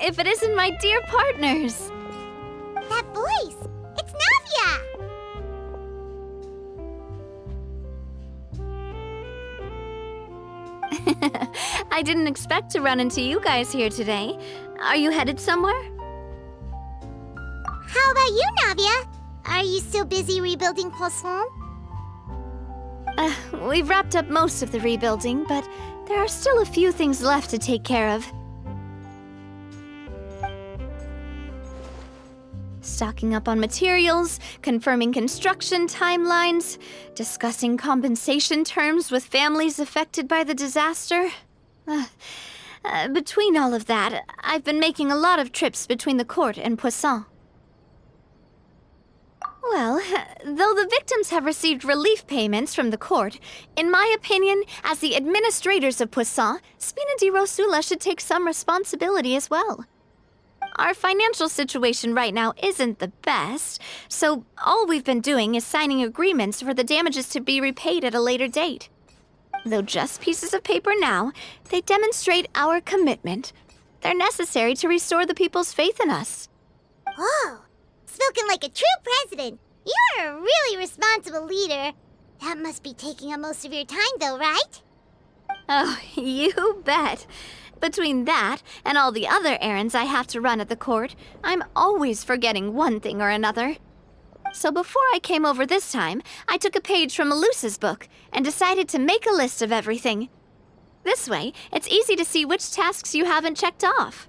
if it isn't my dear partners? That voice! It's Navia! I didn't expect to run into you guys here today. Are you headed somewhere? How about you, Navia? Are you still busy rebuilding Poisson? We've wrapped up most of the rebuilding, but there are still a few things left to take care of. Stocking up on materials, confirming construction timelines, discussing compensation terms with families affected by the disaster. Between all of that, I've been making a lot of trips between the court and Poisson. Well, though the victims have received relief payments from the court, in my opinion, as the administrators of Poisson, Spina di Rosula should take some responsibility as well. Our financial situation right now isn't the best, so all we've been doing is signing agreements for the damages to be repaid at a later date. Though just pieces of paper now, they demonstrate our commitment. They're necessary to restore the people's faith in us. Oh, spoken like a true president. You're a really responsible leader. That must be taking up most of your time, though, right? Oh, you bet. Between that and all the other errands I have to run at the court, I'm always forgetting one thing or another. So before I came over this time, I took a page from Melusa's book and decided to make a list of everything. This way, it's easy to see which tasks you haven't checked off.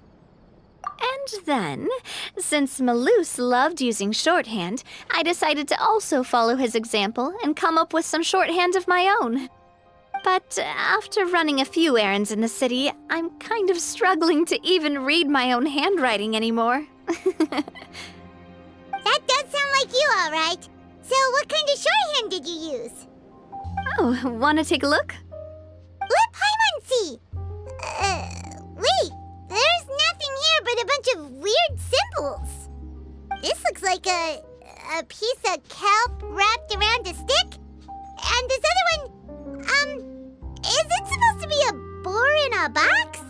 And then, since Melus loved using shorthand, I decided to also follow his example and come up with some shorthand of my own. But after running a few errands in the city, I'm kind of struggling to even read my own handwriting anymore. That does sound like you, all right. So what kind of shorthand did you use? Oh, want to take a look? Let Paimon see. Wait, there's nothing here but a bunch of weird symbols. This looks like a piece of kelp wrapped around a stick. And this other one, is it supposed to be a boar in a box?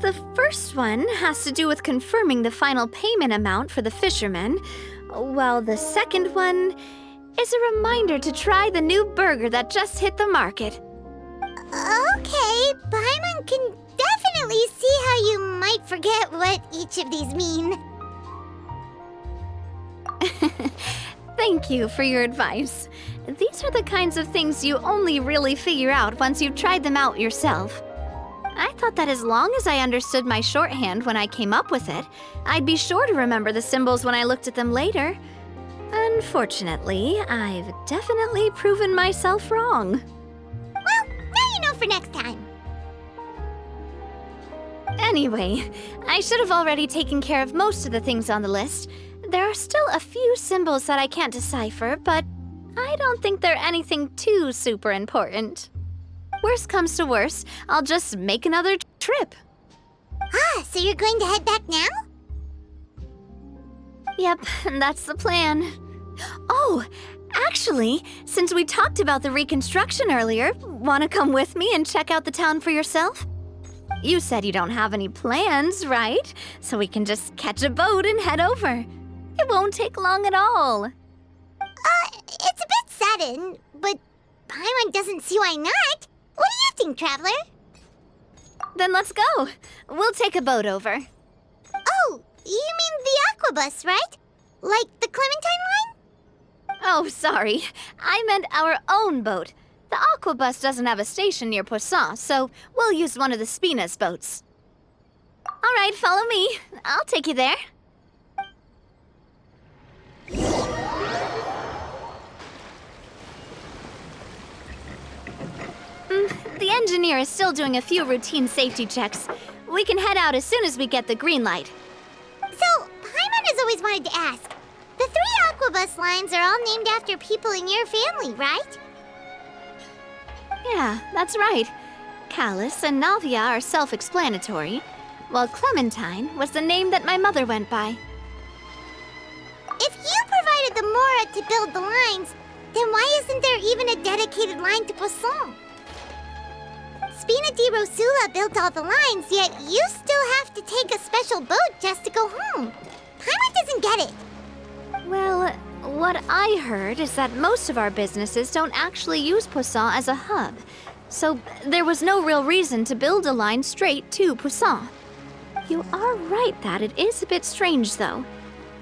The first one has to do with confirming the final payment amount for the fishermen, while the second one is a reminder to try the new burger that just hit the market. Okay, Paimon can definitely see how you might forget what each of these mean. Thank you for your advice. These are the kinds of things you only really figure out once you've tried them out yourself. I thought that as long as I understood my shorthand when I came up with it, I'd be sure to remember the symbols when I looked at them later. Unfortunately, I've definitely proven myself wrong. Well, now you know for next time. Anyway, I should have already taken care of most of the things on the list. There are still a few symbols that I can't decipher, but I don't think they're anything too super important. Worst comes to worst, I'll just make another trip. So you're going to head back now? Yep, that's the plan. Oh, actually, since we talked about the reconstruction earlier, want to come with me and check out the town for yourself? You said you don't have any plans, right? So we can just catch a boat and head over. It won't take long at all. It's a bit sudden, but Paimon doesn't see why not. What do you think, Traveler? Then let's go. We'll take a boat over. Oh, you mean the aquabus, right? Like the Clementine line? Oh, sorry. I meant our own boat. The aquabus doesn't have a station near Poisson, so we'll use one of the Spina's boats. All right, follow me. I'll take you there. The engineer is still doing a few routine safety checks. We can head out as soon as we get the green light. So, Paimon has always wanted to ask. The 3 aquabus lines are all named after people in your family, right? Yeah, that's right. Callus and Navia are self-explanatory, while Clementine was the name that my mother went by. If you provided the Mora to build the lines, then why isn't there even a dedicated line to Poisson? Spina di Rosula built all the lines, yet you still have to take a special boat just to go home. Paimon doesn't get it. Well, what I heard is that most of our businesses don't actually use Poisson as a hub. So there was no real reason to build a line straight to Poisson. You are right that it is a bit strange, though.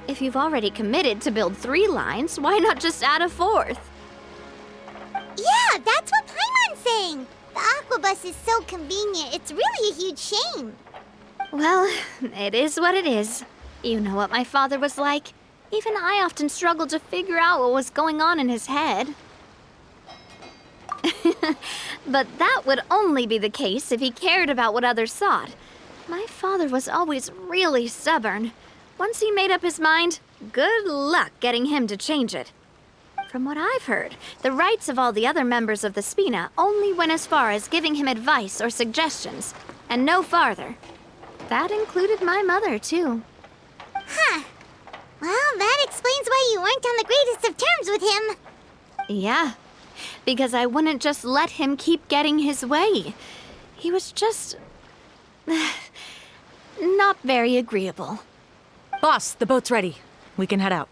If you've already committed to build 3 lines, why not just add a 4th? Yeah, that's what Paimon's saying. The aquabus is so convenient, it's really a huge shame. Well, it is what it is. You know what my father was like. Even I often struggled to figure out what was going on in his head. But that would only be the case if he cared about what others thought. My father was always really stubborn. Once he made up his mind, good luck getting him to change it. From what I've heard, the rights of all the other members of the Spina only went as far as giving him advice or suggestions, and no farther. That included my mother, too. Huh. Well, that explains why you weren't on the greatest of terms with him. Yeah, because I wouldn't just let him keep getting his way. He was just... not very agreeable. Boss, the boat's ready. We can head out.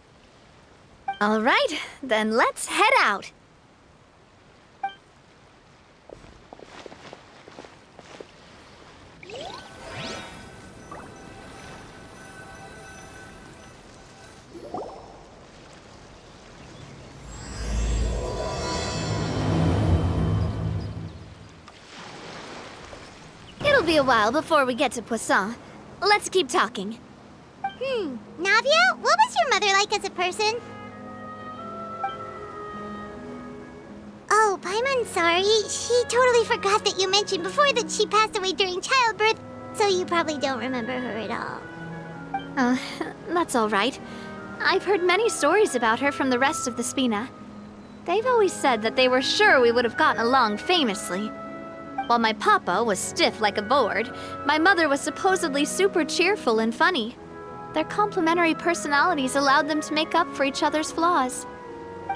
All right, then let's head out. It'll be a while before we get to Poisson. Let's keep talking. Navia, what was your mother like as a person? Oh, Paimon, sorry. She totally forgot that you mentioned before that she passed away during childbirth, so you probably don't remember her at all. That's all right. I've heard many stories about her from the rest of the Spina. They've always said that they were sure we would have gotten along famously. While my papa was stiff like a board, my mother was supposedly super cheerful and funny. Their complementary personalities allowed them to make up for each other's flaws.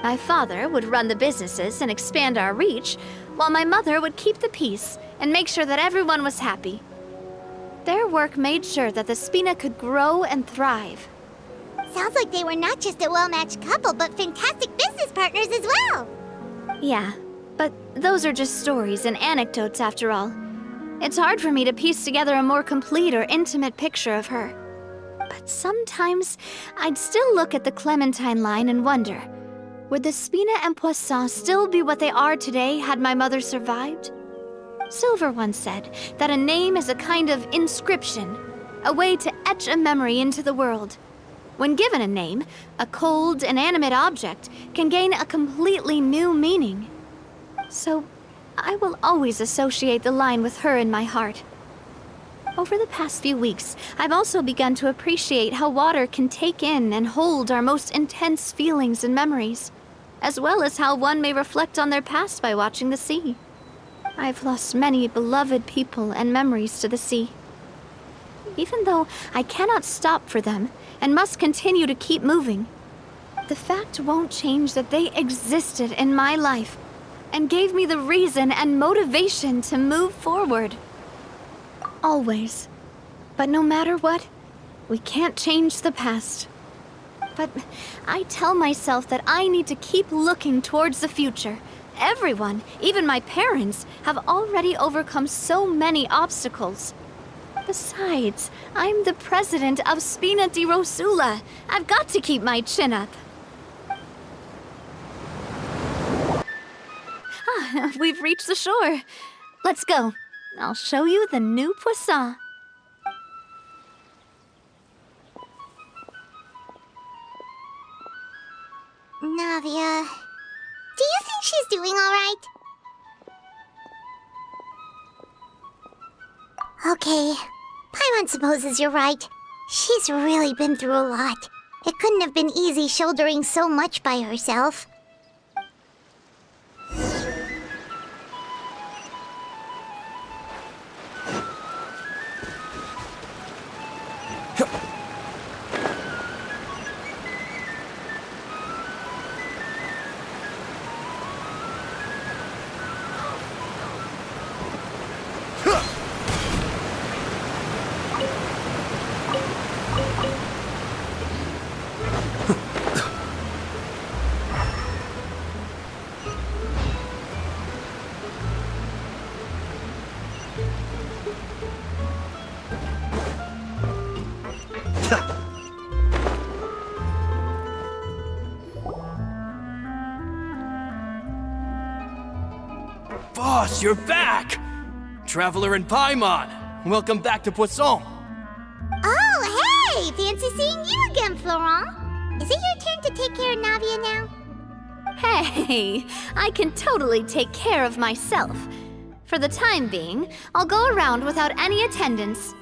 My father would run the businesses and expand our reach, while my mother would keep the peace and make sure that everyone was happy. Their work made sure that the Spina could grow and thrive. Sounds like they were not just a well-matched couple, but fantastic business partners as well. Yeah, but those are just stories and anecdotes after all. It's hard for me to piece together a more complete or intimate picture of her. But sometimes I'd still look at the Clementine line and wonder, would the Spina and Poisson still be what they are today had my mother survived? Silver once said that a name is a kind of inscription, a way to etch a memory into the world. When given a name, a cold, inanimate object can gain a completely new meaning. So, I will always associate the line with her in my heart. Over the past few weeks, I've also begun to appreciate how water can take in and hold our most intense feelings and memories, as well as how one may reflect on their past by watching the sea. I've lost many beloved people and memories to the sea. Even though I cannot stop for them and must continue to keep moving, the fact won't change that they existed in my life and gave me the reason and motivation to move forward. Always. But no matter what, we can't change the past. But I tell myself that I need to keep looking towards the future. Everyone, even my parents, have already overcome so many obstacles. Besides, I'm the president of Spina di Rosula. I've got to keep my chin up. We've reached the shore. Let's go. I'll show you the new Poisson. Navia, do you think she's doing all right? Okay, Paimon supposes you're right. She's really been through a lot. It couldn't have been easy shouldering so much by herself. Boss, you're back! Traveler in Paimon, welcome back to Poisson. Oh, hey! Fancy seeing you again, Florent. Is it your turn to take care of Navia now? Hey, I can totally take care of myself. For the time being, I'll go around without any attendance.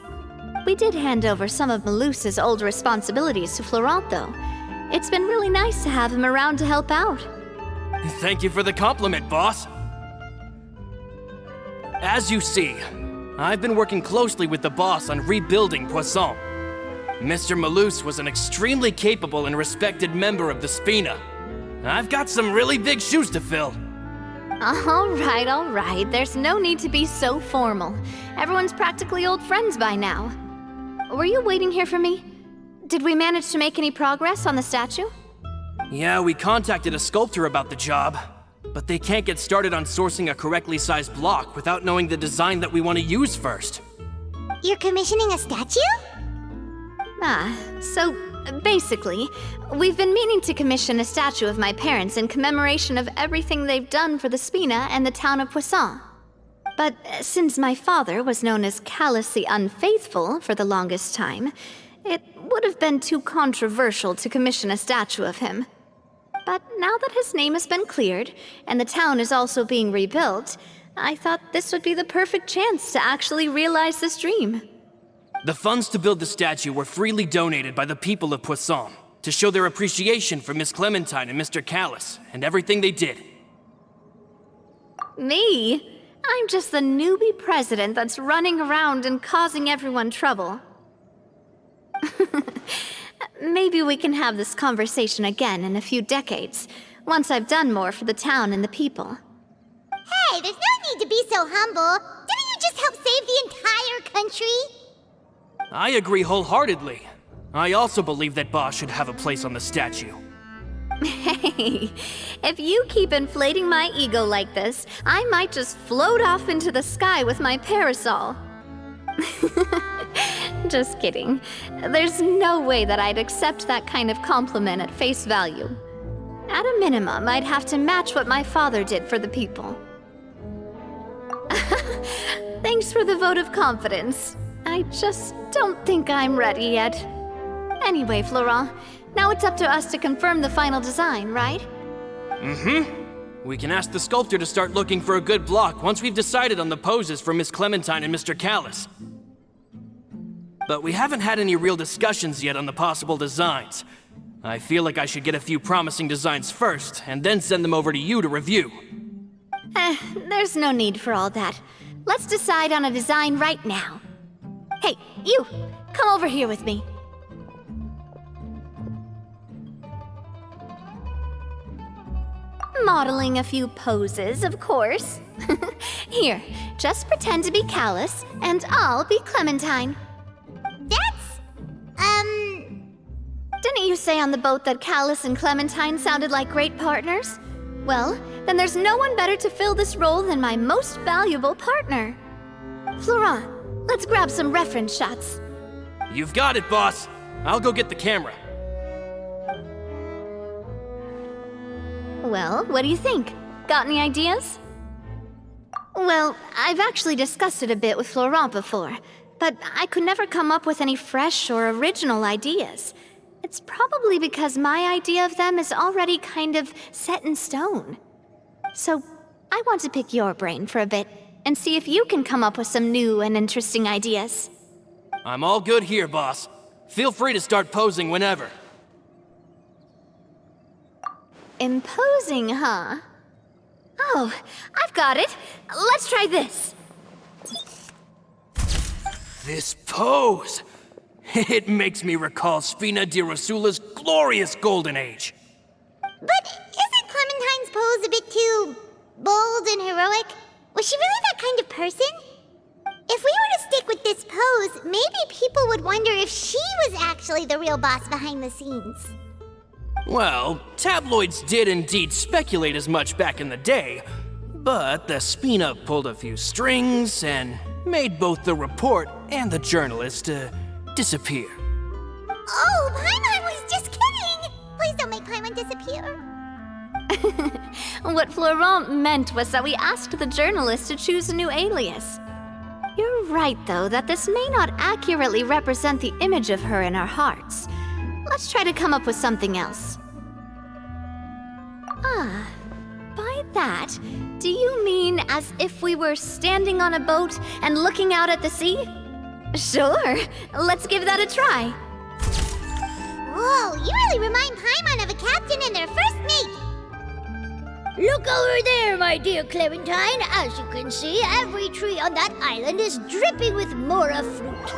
We did hand over some of Malus's old responsibilities to Florent, though. It's been really nice to have him around to help out. Thank you for the compliment, boss. As you see, I've been working closely with the boss on rebuilding Poisson. Mr. Malus was an extremely capable and respected member of the Spina. I've got some really big shoes to fill. All right. There's no need to be so formal. Everyone's practically old friends by now. Were you waiting here for me? Did we manage to make any progress on the statue? Yeah, we contacted a sculptor about the job, but they can't get started on sourcing a correctly sized block without knowing the design that we want to use first. You're commissioning a statue? So basically, we've been meaning to commission a statue of my parents in commemoration of everything they've done for the Spina and the town of Poisson. But since my father was known as Callus the Unfaithful for the longest time, it would have been too controversial to commission a statue of him. But now that his name has been cleared, and the town is also being rebuilt, I thought this would be the perfect chance to actually realize this dream. The funds to build the statue were freely donated by the people of Poisson to show their appreciation for Miss Clementine and Mr. Callus and everything they did. Me? I'm just the newbie president that's running around and causing everyone trouble. Maybe we can have this conversation again in a few decades, once I've done more for the town and the people. Hey, there's no need to be so humble. Didn't you just help save the entire country? I agree wholeheartedly. I also believe that Boss should have a place on the statue. Hey, if you keep inflating my ego like this, I might just float off into the sky with my parasol. Just kidding. There's no way that I'd accept that kind of compliment at face value. At a minimum, I'd have to match what my father did for the people. Thanks for the vote of confidence. I just don't think I'm ready yet. Anyway, Florent, now it's up to us to confirm the final design, right? We can ask the sculptor to start looking for a good block once we've decided on the poses for Miss Clementine and Mr. Callus. But we haven't had any real discussions yet on the possible designs. I feel like I should get a few promising designs first, and then send them over to you to review. There's no need for all that. Let's decide on a design right now. Hey, you! Come over here with me. Modeling a few poses, of course. Here, just pretend to be Callus, and I'll be Clementine. Didn't you say on the boat that Callus and Clementine sounded like great partners? Well, then there's no one better to fill this role than my most valuable partner. Florent, let's grab some reference shots. You've got it, boss. I'll go get the camera. Well, what do you think? Got any ideas? Well, I've actually discussed it a bit with Florent before, but I could never come up with any fresh or original ideas. It's probably because my idea of them is already kind of set in stone. So, I want to pick your brain for a bit and see if you can come up with some new and interesting ideas. I'm all good here, boss. Feel free to start posing whenever. Imposing, huh? Oh, I've got it. Let's try this. This pose! It makes me recall Spina di Rosula's glorious golden age. But isn't Clementine's pose a bit too bold and heroic? Was she really that kind of person? If we were to stick with this pose, maybe people would wonder if she was actually the real boss behind the scenes. Well, tabloids did indeed speculate as much back in the day, but the Spina pulled a few strings and made both the report and the journalist disappear. Florent disappear? What Florent meant was that we asked the journalist to choose a new alias. You're right, though, that this may not accurately represent the image of her in our hearts. Let's try to come up with something else. Ah, by that, do you mean as if we were standing on a boat and looking out at the sea? Sure, let's give that a try. Whoa, you really remind Paimon of a captain and their first mate. Look over there, my dear Clementine. As you can see, every tree on that island is dripping with mora fruit.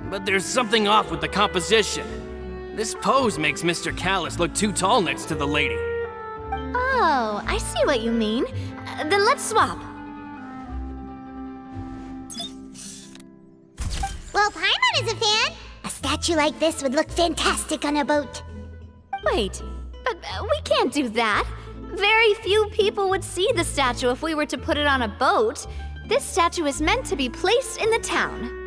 But there's something off with the composition. This pose makes Mr. Callus look too tall next to the lady. Oh, I see what you mean. Then let's swap. Well, Paimon is a fan. A statue like this would look fantastic on a boat. Wait, but we can't do that. Very few people would see the statue if we were to put it on a boat. This statue is meant to be placed in the town.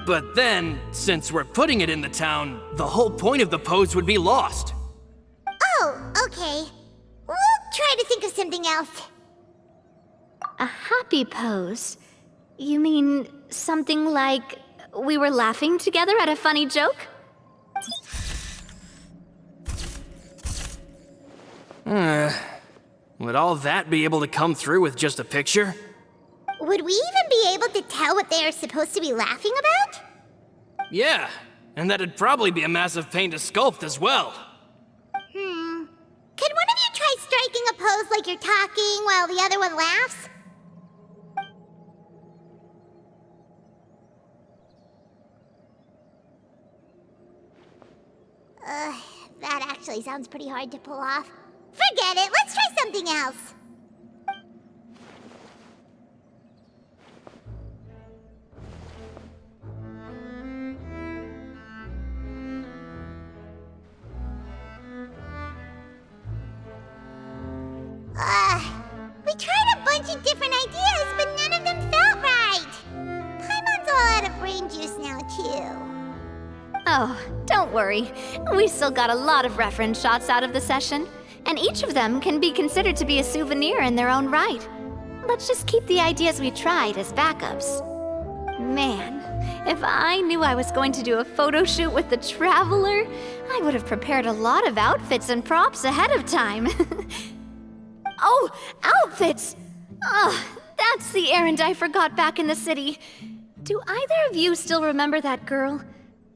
But then, since we're putting it in the town, the whole point of the pose would be lost. Oh, okay. We'll try to think of something else. A happy pose? You mean something like we were laughing together at a funny joke? Would all that be able to come through with just a picture? Would we even be able to tell what they are supposed to be laughing about? Yeah, and that'd probably be a massive pain to sculpt as well. Could one of you try striking a pose like you're talking while the other one laughs? That actually sounds pretty hard to pull off. Forget it, let's try something else. We tried a bunch of different ideas, but none of them felt right. Paimon's all out of brain juice now, too. Oh, don't worry. We still got a lot of reference shots out of the session, and each of them can be considered to be a souvenir in their own right. Let's just keep the ideas we tried as backups. Man, if I knew I was going to do a photo shoot with the Traveler, I would have prepared a lot of outfits and props ahead of time. Oh, outfits! Oh, that's the errand I forgot back in the city. Do either of you still remember that girl?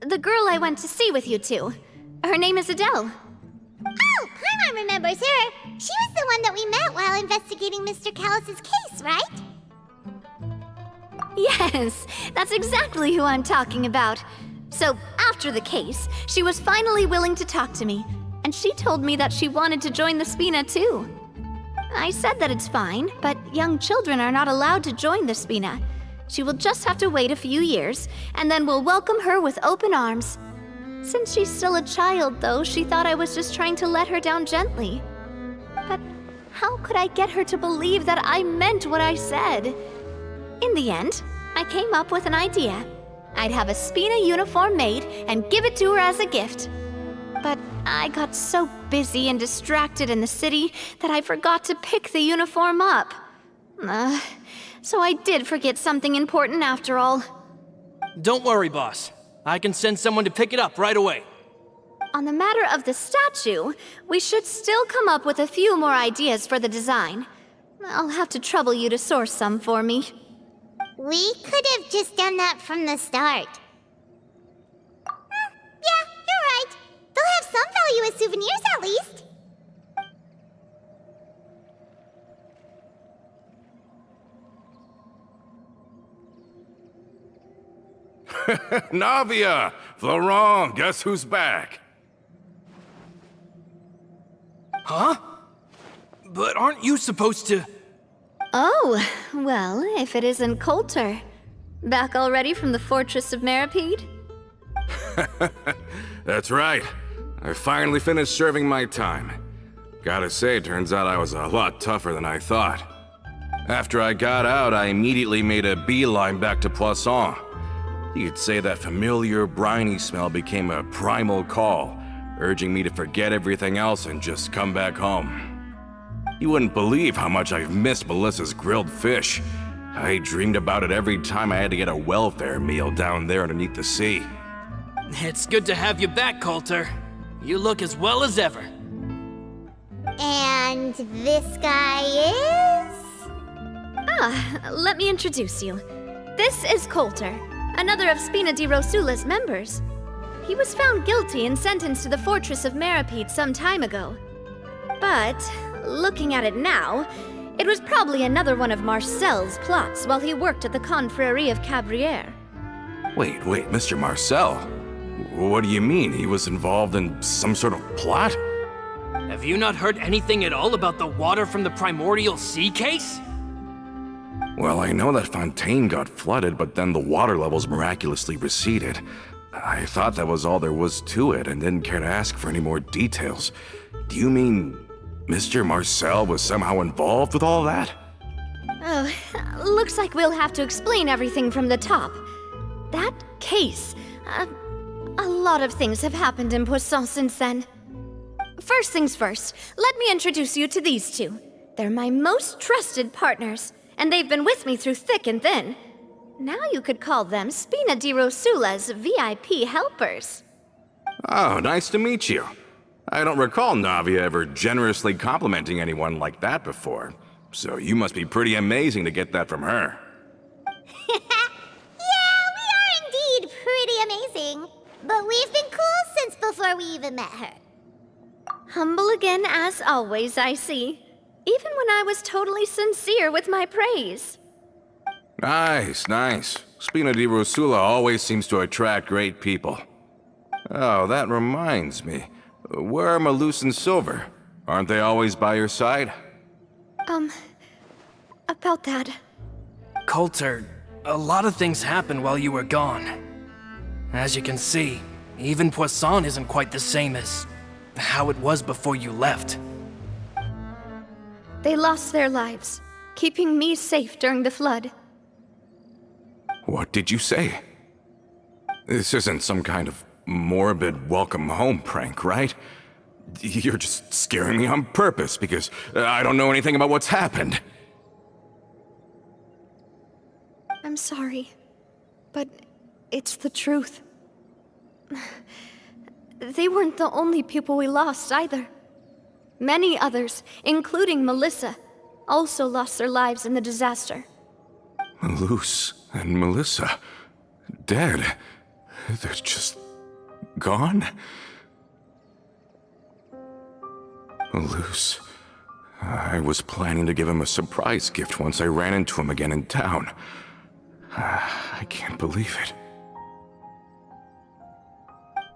The girl I went to see with you two. Her name is Adele. Oh, Paimon remembers her. She was the one that we met while investigating Mr. Callus's case, right? Yes, that's exactly who I'm talking about. So, after the case, she was finally willing to talk to me, and she told me that she wanted to join the Spina too. I said that it's fine, but young children are not allowed to join the Spina. She will just have to wait a few years, and then we'll welcome her with open arms. Since she's still a child, though, she thought I was just trying to let her down gently. But how could I get her to believe that I meant what I said? In the end, I came up with an idea. I'd have a Spina uniform made and give it to her as a gift. But I got so busy and distracted in the city that I forgot to pick the uniform up. So I did forget something important after all. Don't worry, boss. I can send someone to pick it up right away. On the matter of the statue, we should still come up with a few more ideas for the design. I'll have to trouble you to source some for me. We could have just done that from the start. Yeah, you're right. They'll have some value as souvenirs at least. Navia! Florent, guess who's back? Huh? But aren't you supposed to... Oh, well, if it isn't Coulter. Back already from the Fortress of Meripede? That's right. I finally finished serving my time. Gotta say, turns out I was a lot tougher than I thought. After I got out, I immediately made a beeline back to Poisson. You could say that familiar, briny smell became a primal call, urging me to forget everything else and just come back home. You wouldn't believe how much I've missed Melissa's grilled fish. I dreamed about it every time I had to get a welfare meal down there underneath the sea. It's good to have you back, Coulter. You look as well as ever. And this guy is? Let me introduce you. This is Coulter, another of Spina di Rosula's members. He was found guilty and sentenced to the Fortress of Meripede some time ago. But, looking at it now, it was probably another one of Marcel's plots while he worked at the Confrérie of Cabrières. Wait, Mr. Marcel? What do you mean? He was involved in some sort of plot? Have you not heard anything at all about the water from the primordial sea case? Well, I know that Fontaine got flooded, but then the water levels miraculously receded. I thought that was all there was to it and didn't care to ask for any more details. Do you mean Mr. Marcel was somehow involved with all that? Oh, looks like we'll have to explain everything from the top. That case, a lot of things have happened in Poisson since then. First things first, let me introduce you to these two. They're my most trusted partners, and they've been with me through thick and thin. Now you could call them Spina di Rosula's VIP helpers. Oh, nice to meet you. I don't recall Navia ever generously complimenting anyone like that before, so you must be pretty amazing to get that from her. Yeah, we are indeed pretty amazing. But we've been cool since before we even met her. Humble again as always, I see. Even when I was totally sincere with my praise. Nice. Spina di Rosula always seems to attract great people. Oh, that reminds me. Where are Malus and Silver? Aren't they always by your side? About that. Coulter, a lot of things happened while you were gone. As you can see, even Poisson isn't quite the same as how it was before you left. They lost their lives, keeping me safe during the flood. What did you say? This isn't some kind of morbid welcome home prank, right? You're just scaring me on purpose because I don't know anything about what's happened. I'm sorry, but it's the truth. They weren't the only people we lost either. Many others, including Melissa, also lost their lives in the disaster. Malus and Melissa, dead. They're just gone? Malus, I was planning to give him a surprise gift once I ran into him again in town. I can't believe it.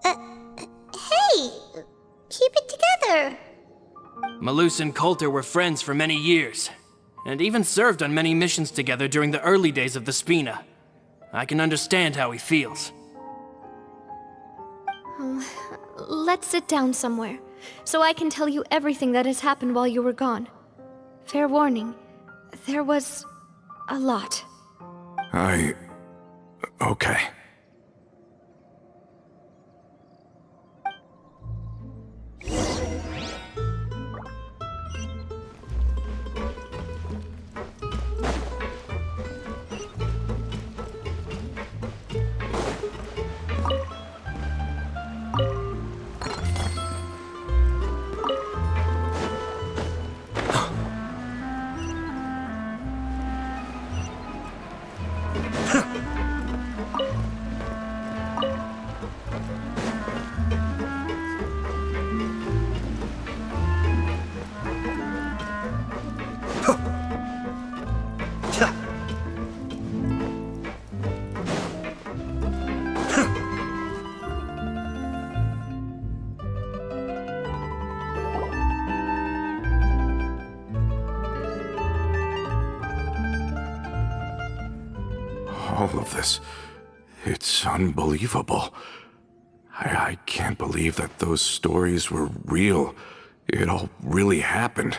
Hey, keep it together. Malus and Coulter were friends for many years, and even served on many missions together during the early days of the Spina. I can understand how he feels. Let's sit down somewhere, so I can tell you everything that has happened while you were gone. Fair warning, there was a lot. Okay. All of this, it's unbelievable. I can't believe that those stories were real. It all really happened.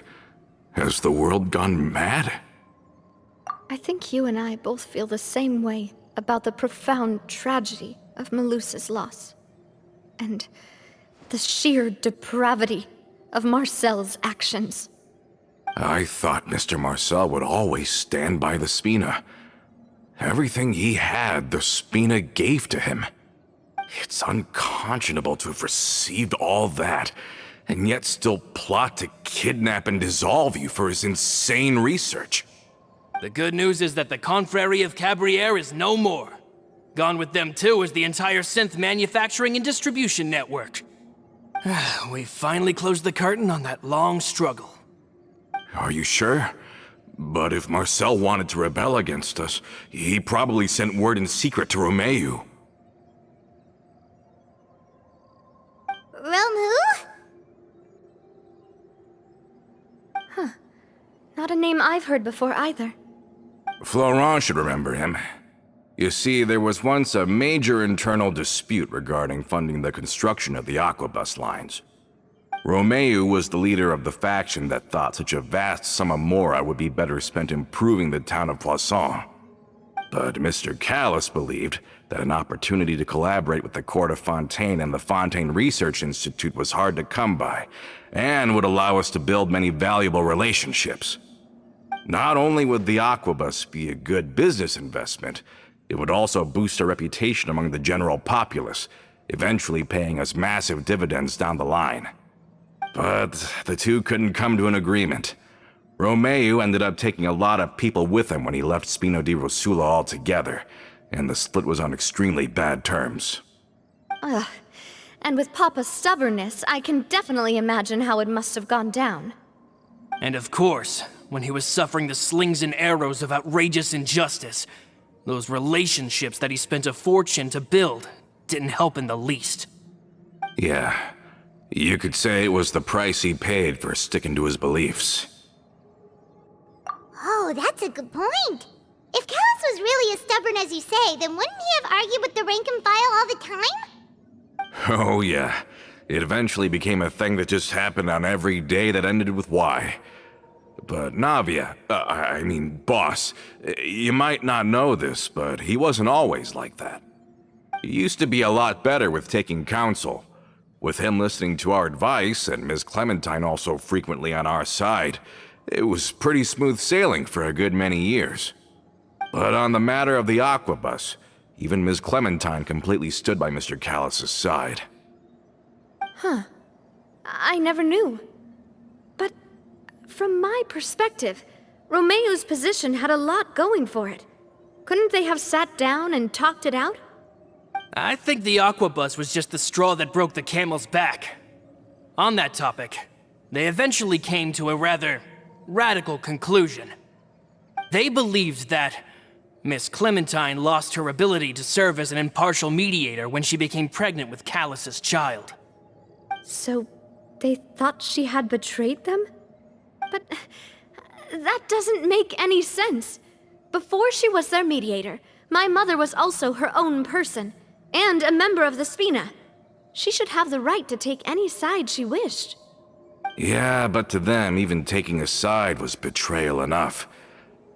Has the world gone mad? I think you and I both feel the same way about the profound tragedy of Melusa's loss. And The sheer depravity of Marcel's actions. I thought Mr. Marcel would always stand by the Spina. Everything he had, the Spina gave to him. It's unconscionable to have received all that, and yet still plot to kidnap and dissolve you for his insane research. The good news is that the Confrérie of Cabriere is no more. Gone with them too is the entire synth manufacturing and distribution network. We finally closed the curtain on that long struggle. Are you sure? But if Marcel wanted to rebel against us, he probably sent word in secret to Romeu. Romu? Not a name I've heard before either. Florent should remember him. You see, there was once a major internal dispute regarding funding the construction of the Aquabus lines. Romeu was the leader of the faction that thought such a vast sum of mora would be better spent improving the town of Poisson. But Mr. Callis believed that an opportunity to collaborate with the court of Fontaine and the Fontaine Research Institute was hard to come by, and would allow us to build many valuable relationships. Not only would the Aquabus be a good business investment, it would also boost our reputation among the general populace, eventually paying us massive dividends down the line. But the two couldn't come to an agreement. Romeu ended up taking a lot of people with him when he left Spino di Rosula altogether, and the split was on extremely bad terms. Ugh. And with Papa's stubbornness, I can definitely imagine how it must have gone down. And of course, when he was suffering the slings and arrows of outrageous injustice, those relationships that he spent a fortune to build didn't help in the least. Yeah, you could say it was the price he paid for sticking to his beliefs. Oh, that's a good point. If Callis was really as stubborn as you say, then wouldn't he have argued with the rank and file all the time? Oh yeah, it eventually became a thing that just happened on every day that ended with Y. But Navia, boss, you might not know this, but he wasn't always like that. He used to be a lot better with taking counsel. With him listening to our advice, and Ms. Clementine also frequently on our side, it was pretty smooth sailing for a good many years. But on the matter of the Aquabus, even Ms. Clementine completely stood by Mr. Callis's side. I never knew. But from my perspective, Romeu's position had a lot going for it. Couldn't they have sat down and talked it out? I think the Aquabus was just the straw that broke the camel's back. On that topic, they eventually came to a rather radical conclusion. They believed that Miss Clementine lost her ability to serve as an impartial mediator when she became pregnant with Callis's child. So they thought she had betrayed them? But that doesn't make any sense. Before she was their mediator, my mother was also her own person, and a member of the Spina. She should have the right to take any side she wished. Yeah, but to them, even taking a side was betrayal enough.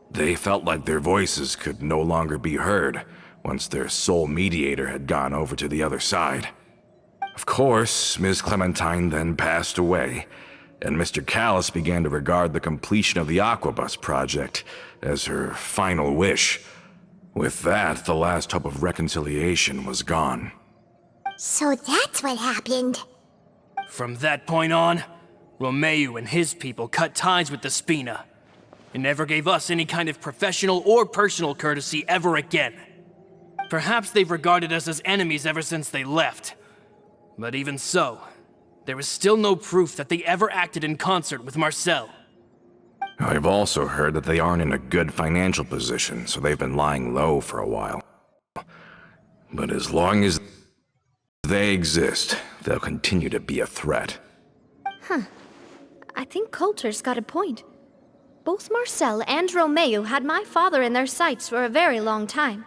They felt like their voices could no longer be heard once their sole mediator had gone over to the other side. Of course, Ms. Clementine then passed away, and Mr. Callis began to regard the completion of the Aquabus project as her final wish. With that, the last hope of reconciliation was gone. So that's what happened. From that point on, Romeu and his people cut ties with the Spina, and never gave us any kind of professional or personal courtesy ever again. Perhaps they've regarded us as enemies ever since they left. But even so, there is still no proof that they ever acted in concert with Marcel. I've also heard that they aren't in a good financial position, so they've been lying low for a while. But as long as they exist, they'll continue to be a threat. I think Coulter's got a point. Both Marcel and Romeu had my father in their sights for a very long time.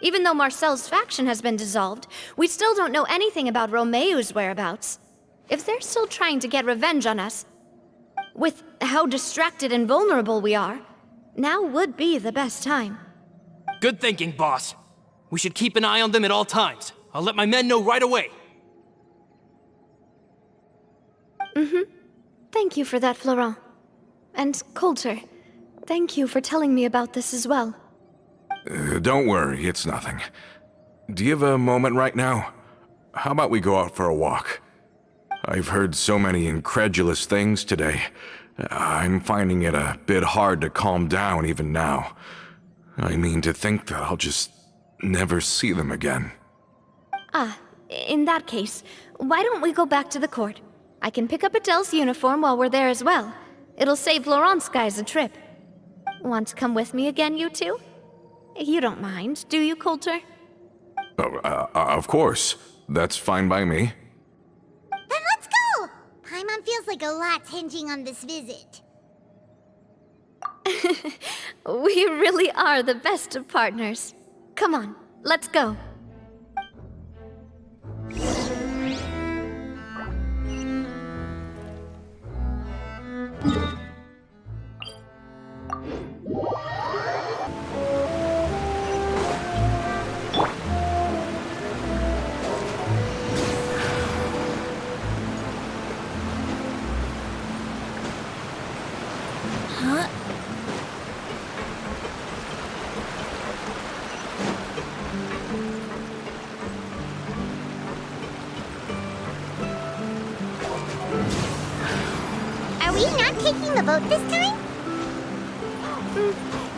Even though Marcel's faction has been dissolved, we still don't know anything about Romeu's whereabouts. If they're still trying to get revenge on us, with how distracted and vulnerable we are, now would be the best time. Good thinking, boss. We should keep an eye on them at all times. I'll let my men know right away. Thank you for that, Florent. And Coulter, thank you for telling me about this as well. Don't worry, it's nothing. Do you have a moment right now? How about we go out for a walk? I've heard so many incredulous things today. I'm finding it a bit hard to calm down even now. I mean, to think that I'll just never see them again. In that case, why don't we go back to the court? I can pick up Adele's uniform while we're there as well. It'll save Laurent's guys a trip. Want to come with me again, you two? You don't mind, do you, Coulter? Of course. That's fine by me. Then let's go! Paimon feels like a lot's hinging on this visit. We really are the best of partners. Come on, let's go. Are we not taking the boat this time?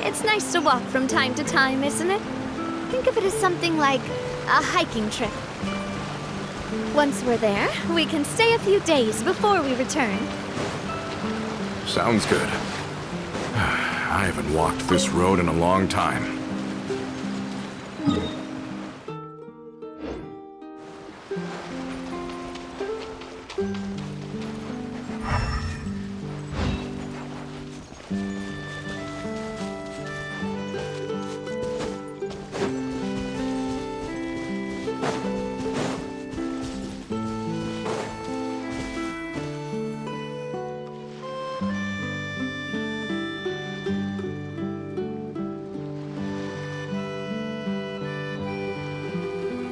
It's nice to walk from time to time, isn't it? Think of it as something like a hiking trip. Once we're there, we can stay a few days before we return. Sounds good. I haven't walked this road in a long time.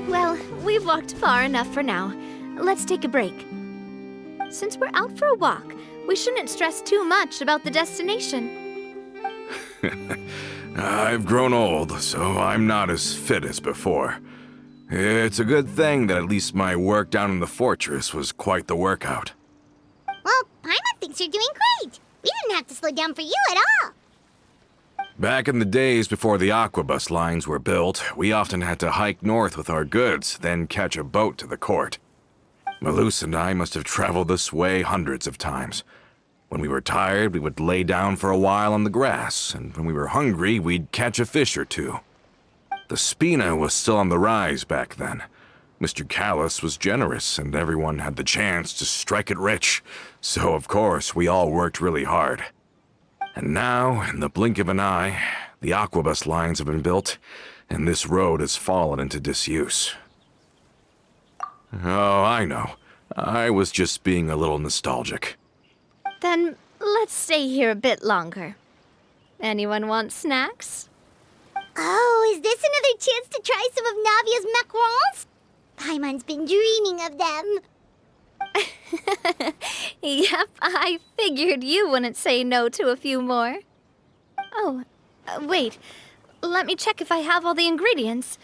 Well, we've walked far enough for now. Let's take a break. Since we're out for a walk, we shouldn't stress too much about the destination. I've grown old, so I'm not as fit as before. It's a good thing that at least my work down in the fortress was quite the workout. Well, Paimon thinks you're doing great. We didn't have to slow down for you at all. Back in the days before the aquabus lines were built, we often had to hike north with our goods, then catch a boat to the court. Malus and I must have traveled this way hundreds of times. When we were tired, we would lay down for a while on the grass, and when we were hungry, we'd catch a fish or two. The spina was still on the rise back then. Mr. Callis was generous, and everyone had the chance to strike it rich, so of course we all worked really hard. And now, in the blink of an eye, the aquabus lines have been built, and this road has fallen into disuse. Oh, I know. I was just being a little nostalgic. Then let's stay here a bit longer. Anyone want snacks? Oh, is this another chance to try some of Navia's macarons? Paimon's been dreaming of them. Yep, I figured you wouldn't say no to a few more. Oh, wait. Let me check if I have all the ingredients.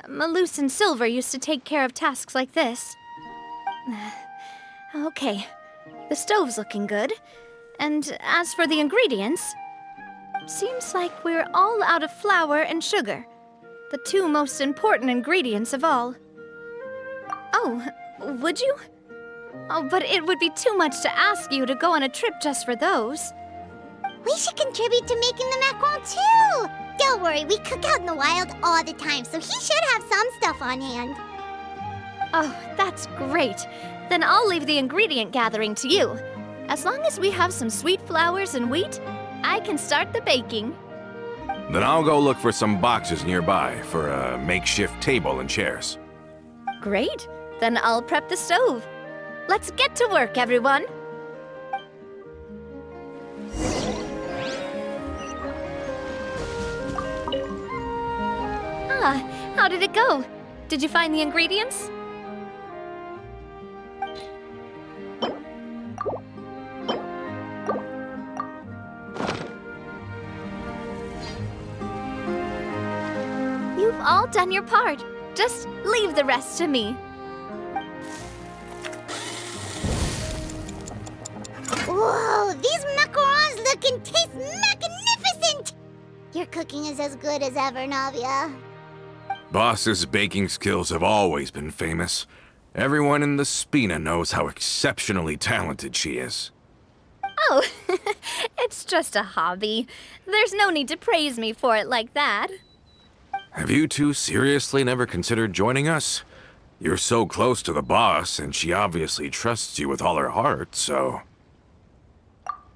Malus and Silver used to take care of tasks like this. Okay, the stove's looking good. And as for the ingredients, seems like we're all out of flour and sugar, the two most important ingredients of all. Oh, would you? Oh, but it would be too much to ask you to go on a trip just for those. We should contribute to making the macaron too. Don't worry, we cook out in the wild all the time, so he should have some stuff on hand. Oh, that's great. Then I'll leave the ingredient gathering to you. As long as we have some sweet flours and wheat, I can start the baking. Then I'll go look for some boxes nearby for a makeshift table and chairs. Great. Then I'll prep the stove. Let's get to work, everyone. How did it go? Did you find the ingredients? all done your part. Just leave the rest to me. Whoa, these macarons look and taste magnificent! Your cooking is as good as ever, Navia. Boss's baking skills have always been famous. Everyone in the Spina knows how exceptionally talented she is. Oh, it's just a hobby. There's no need to praise me for it like that. Have you two seriously never considered joining us? You're so close to the boss, and she obviously trusts you with all her heart, so...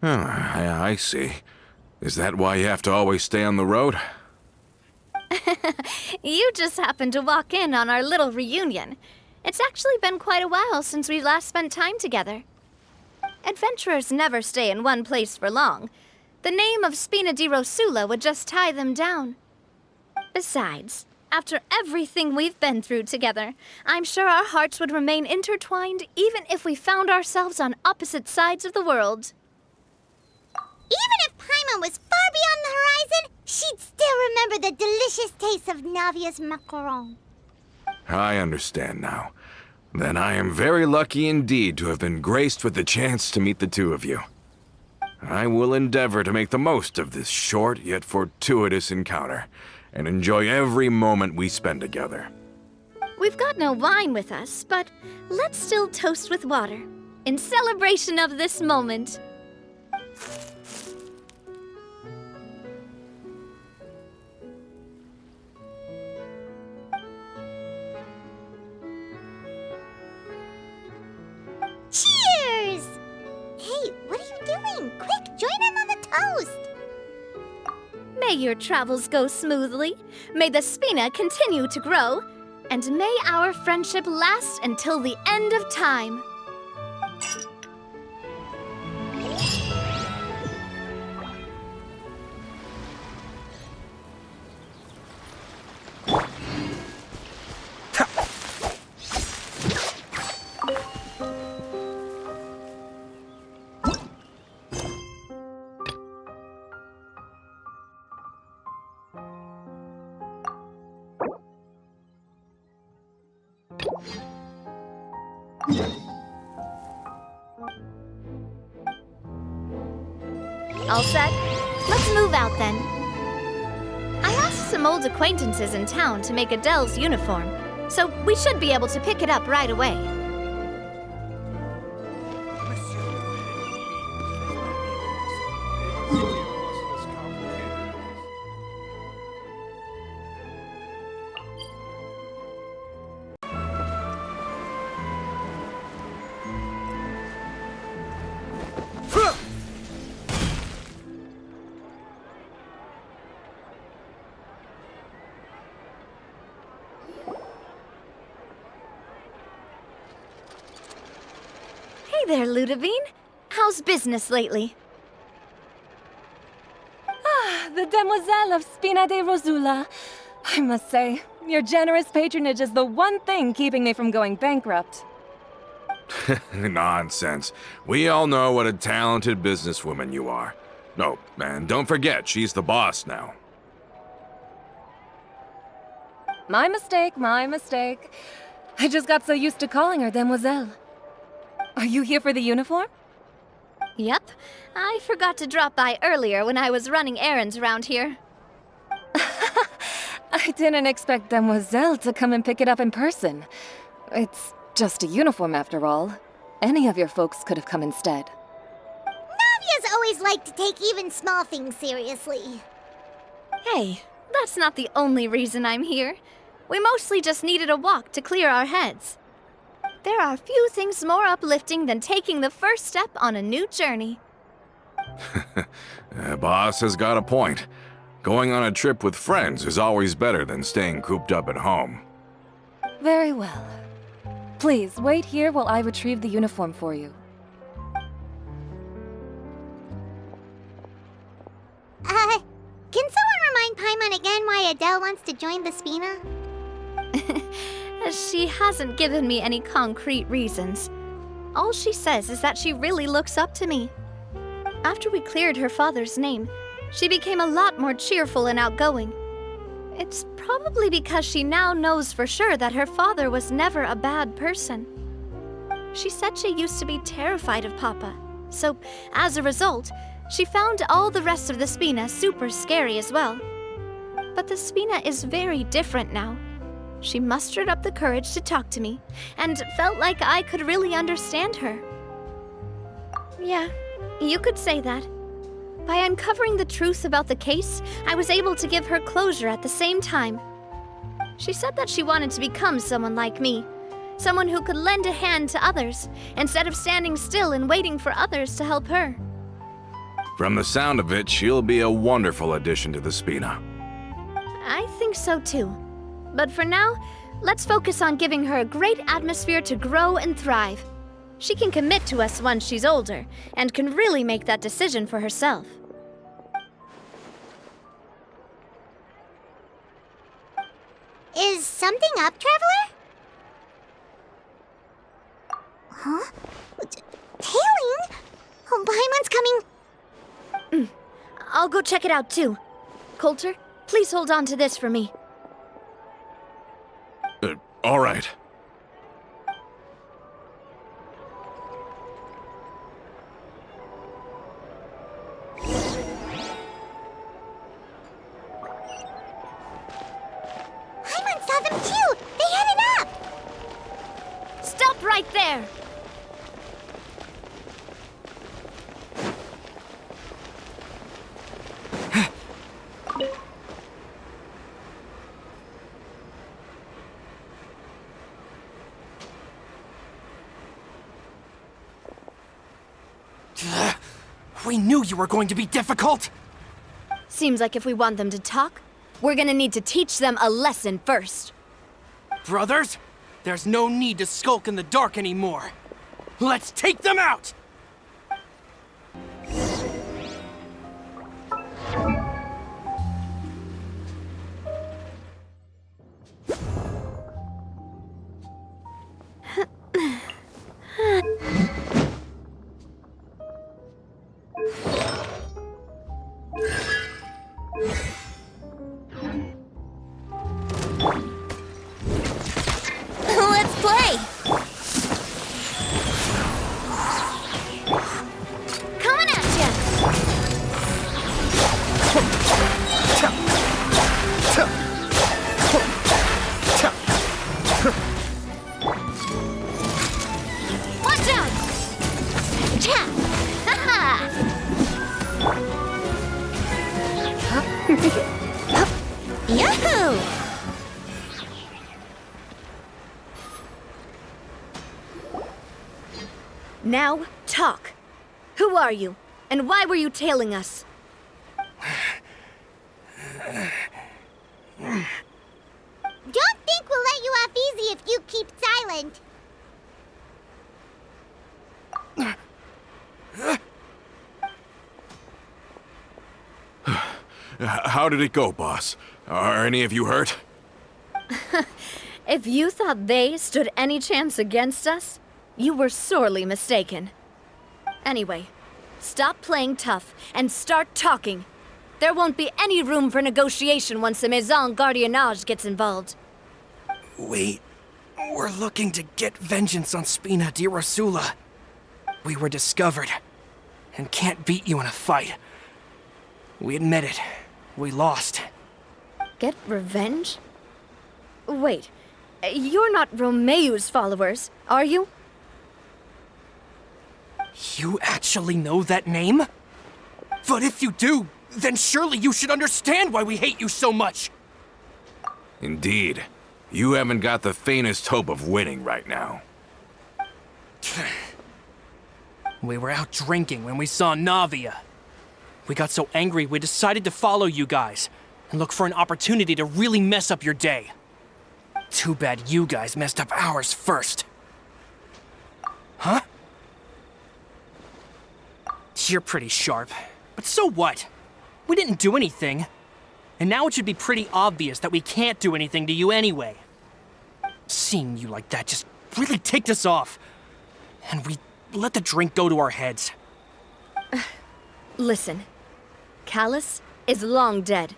I see. Is that why you have to always stay on the road? You just happened to walk in on our little reunion. It's actually been quite a while since we last spent time together. Adventurers never stay in one place for long. The name of Spina di Rosula would just tie them down. Besides, after everything we've been through together, I'm sure our hearts would remain intertwined even if we found ourselves on opposite sides of the world. Even if Paimon was far beyond the horizon, she'd still remember the delicious taste of Navia's macaron. I understand now. Then I am very lucky indeed to have been graced with the chance to meet the two of you. I will endeavor to make the most of this short yet fortuitous encounter, and enjoy every moment we spend together. We've got no wine with us, but let's still toast with water, in celebration of this moment. Cheers! Hey, what are you doing? Quick, join in on the toast! May your travels go smoothly, may the Spina continue to grow, and may our friendship last until the end of time. All set? Let's move out then. I asked some old acquaintances in town to make Adele's uniform, so we should be able to pick it up right away. Hey there, Ludovine. How's business lately? The Demoiselle of Spina de Rosula. I must say, your generous patronage is the one thing keeping me from going bankrupt. Nonsense. We all know what a talented businesswoman you are. No, and don't forget, she's the boss now. My mistake, my mistake. I just got so used to calling her Demoiselle. Are you here for the uniform? Yep. I forgot to drop by earlier when I was running errands around here. I didn't expect Demoiselle to come and pick it up in person. It's just a uniform after all. Any of your folks could have come instead. Navia's always liked to take even small things seriously. Hey, that's not the only reason I'm here. We mostly just needed a walk to clear our heads. There are few things more uplifting than taking the first step on a new journey. Boss has got a point. Going on a trip with friends is always better than staying cooped up at home. Very well. Please, wait here while I retrieve the uniform for you. Can someone remind Paimon again why Adele wants to join the Spina? She hasn't given me any concrete reasons. All she says is that she really looks up to me. After we cleared her father's name, she became a lot more cheerful and outgoing. It's probably because she now knows for sure that her father was never a bad person. She said she used to be terrified of Papa, so as a result, she found all the rest of the Spina super scary as well. But the Spina is very different now. She mustered up the courage to talk to me, and felt like I could really understand her. Yeah, you could say that. By uncovering the truth about the case, I was able to give her closure at the same time. She said that she wanted to become someone like me, someone who could lend a hand to others, instead of standing still and waiting for others to help her. From the sound of it, she'll be a wonderful addition to the Spina. I think so too. But for now, let's focus on giving her a great atmosphere to grow and thrive. She can commit to us once she's older, and can really make that decision for herself. Is something up, Traveler? Huh? Tailing? Oh, Paimon's coming. I'll go check it out too. Coulter, please hold on to this for me. All right. Paimon saw them too! They headed up! Stop right there! We knew you were going to be difficult! Seems like if we want them to talk, we're gonna need to teach them a lesson first. Brothers, there's no need to skulk in the dark anymore. Let's take them out! Let's play! Coming at ya! Watch out! Cha! Ha-ha! Yahoo! Now, talk. Who are you? And why were you tailing us? Don't think we'll let you off easy if you keep silent. How did it go, boss? Are any of you hurt? If you thought they stood any chance against us, you were sorely mistaken. Anyway, stop playing tough and start talking. There won't be any room for negotiation once the Maison Gardiennage gets involved. We're looking to get vengeance on Spina di Rosula. We were discovered, and can't beat you in a fight. We admit it. We lost. Get revenge? Wait, you're not Romeu's followers, are you? You actually know that name? But if you do, then surely you should understand why we hate you so much! Indeed. You haven't got the faintest hope of winning right now. We were out drinking when we saw Navia. We got so angry we decided to follow you guys and look for an opportunity to really mess up your day. Too bad you guys messed up ours first. Huh? You're pretty sharp, but so what? We didn't do anything. And now it should be pretty obvious that we can't do anything to you anyway. Seeing you like that just really ticked us off. And we let the drink go to our heads. Listen, Callus is long dead.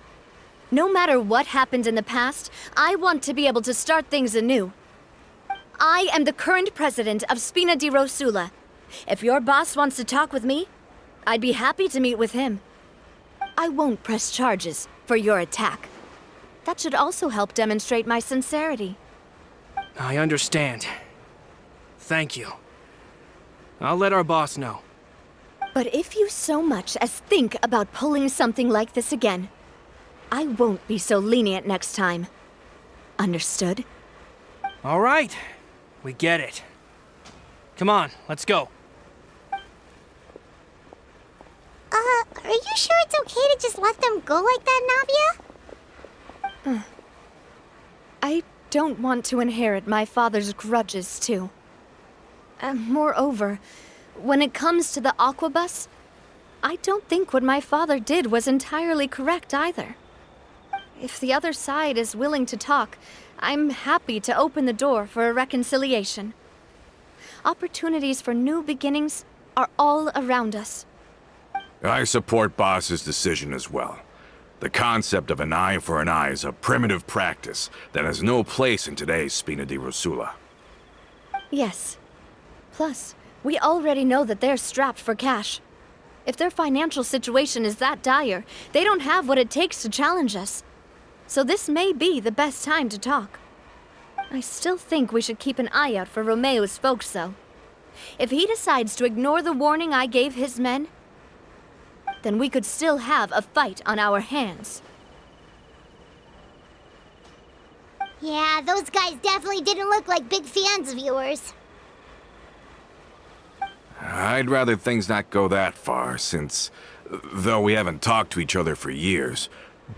No matter what happened in the past, I want to be able to start things anew. I am the current president of Spina di Rosula. If your boss wants to talk with me, I'd be happy to meet with him. I won't press charges for your attack. That should also help demonstrate my sincerity. I understand. Thank you. I'll let our boss know. But if you so much as think about pulling something like this again, I won't be so lenient next time. Understood? All right. We get it. Come on, let's go. Are you sure it's okay to just let them go like that, Navia? I don't want to inherit my father's grudges, too. Moreover, when it comes to the Aquabus, I don't think what my father did was entirely correct either. If the other side is willing to talk, I'm happy to open the door for a reconciliation. Opportunities for new beginnings are all around us. I support Boss's decision as well. The concept of an eye for an eye is a primitive practice that has no place in today's Spina di Rosula. Yes. Plus, we already know that they're strapped for cash. If their financial situation is that dire, they don't have what it takes to challenge us. So this may be the best time to talk. I still think we should keep an eye out for Romeo's folks, though. If he decides to ignore the warning I gave his men, then we could still have a fight on our hands. Yeah, those guys definitely didn't look like big fans of yours. I'd rather things not go that far, since, though we haven't talked to each other for years,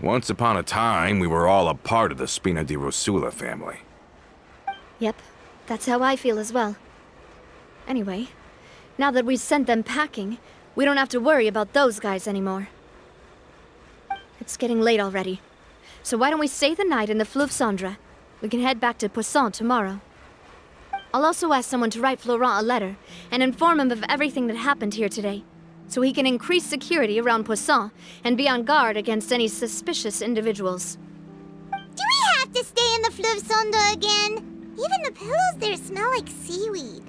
once upon a time we were all a part of the Spina di Rosula family. Yep, that's how I feel as well. Anyway, now that we've sent them packing, we don't have to worry about those guys anymore. It's getting late already, so why don't we stay the night in the Fleuve Cendre? We can head back to Poisson tomorrow. I'll also ask someone to write Florent a letter and inform him of everything that happened here today, so he can increase security around Poisson and be on guard against any suspicious individuals. Do we have to stay in the Fleuve Cendre again? Even the pillows there smell like seaweed.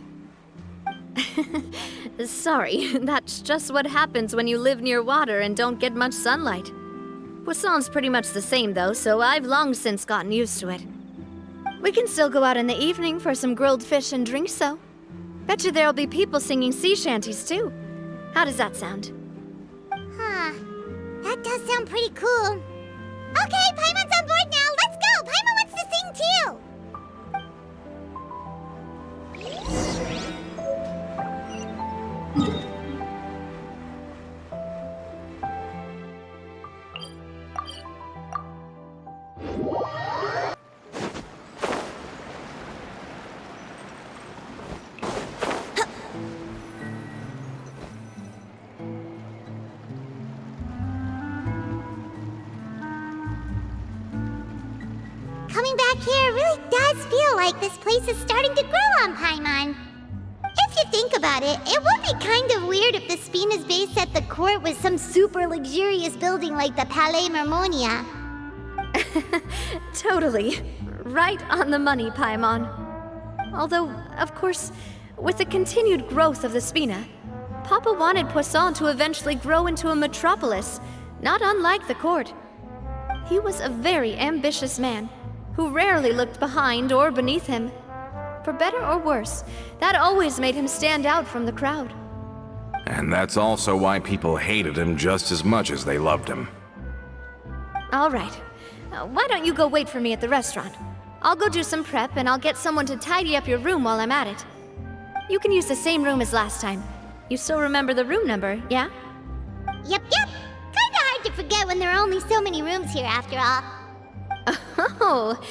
Sorry, that's just what happens when you live near water and don't get much sunlight. Poisson's pretty much the same though, so I've long since gotten used to it. We can still go out in the evening for some grilled fish and drinks, though. Bet you there'll be people singing sea shanties too. How does that sound? Huh. That does sound pretty cool. Okay, Paimon's on board now. Let's go! Paimon wants to sing too! Coming back here really does feel like this place is starting to grow on Paimon. If you think about it, it would be kind of weird if the Spina's base at the court was some super luxurious building like the Palais Marmonia. Totally. Right on the money, Paimon. Although, of course, with the continued growth of the Spina, Papa wanted Poisson to eventually grow into a metropolis, not unlike the court. He was a very ambitious man, who rarely looked behind or beneath him. For better or worse, that always made him stand out from the crowd. And that's also why people hated him just as much as they loved him. All right. Why don't you go wait for me at the restaurant? I'll go do some prep and I'll get someone to tidy up your room while I'm at it. You can use the same room as last time. You still remember the room number, yeah? Yep. Kinda hard to forget when there are only so many rooms here after all. Oh,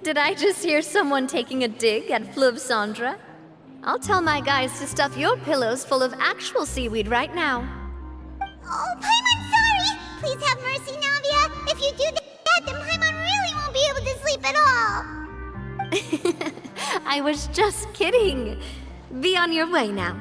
did I just hear someone taking a dig at Fleuve Cendre? I'll tell my guys to stuff your pillows full of actual seaweed right now. Oh, Paimon, sorry! Please have mercy, Navia! If you do that, then Paimon really won't be able to sleep at all! I was just kidding. Be on your way now.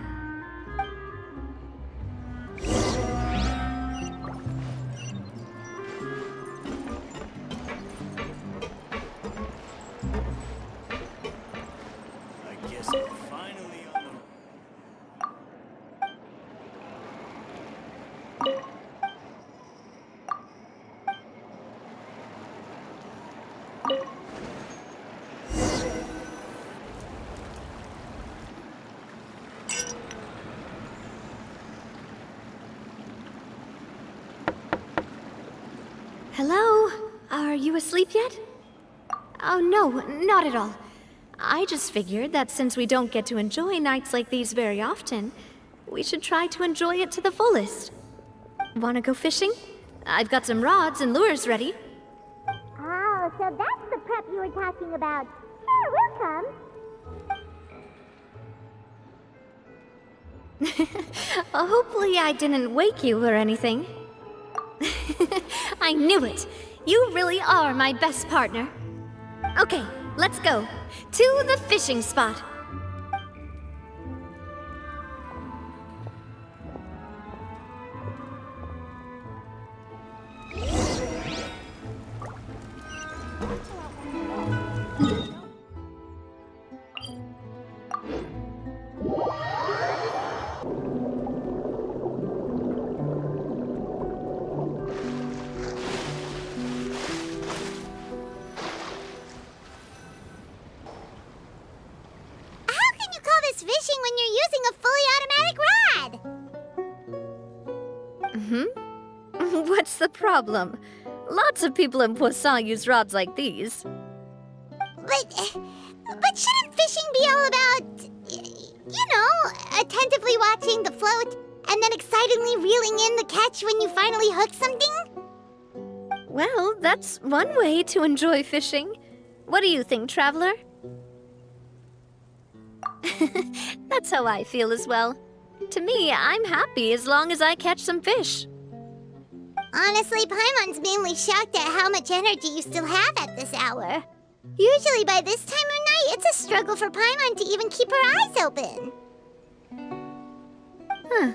Are you asleep yet? Oh, no, not at all. I just figured that since we don't get to enjoy nights like these very often, we should try to enjoy it to the fullest. Wanna go fishing? I've got some rods and lures ready. Oh, so that's the prep you were talking about. Sure, we'll come. Hopefully I didn't wake you or anything. I knew it. You really are my best partner. Okay, let's go. To the fishing spot. Fishing when you're using a fully automatic rod. What's the problem? Lots of people in Poisson use rods like these. But shouldn't fishing be all about, you know, attentively watching the float and then excitedly reeling in the catch when you finally hook something? Well, that's one way to enjoy fishing. What do you think, Traveler? That's how I feel as well. To me, I'm happy as long as I catch some fish. Honestly, Paimon's mainly shocked at how much energy you still have at this hour. Usually by this time of night, it's a struggle for Paimon to even keep her eyes open. Huh.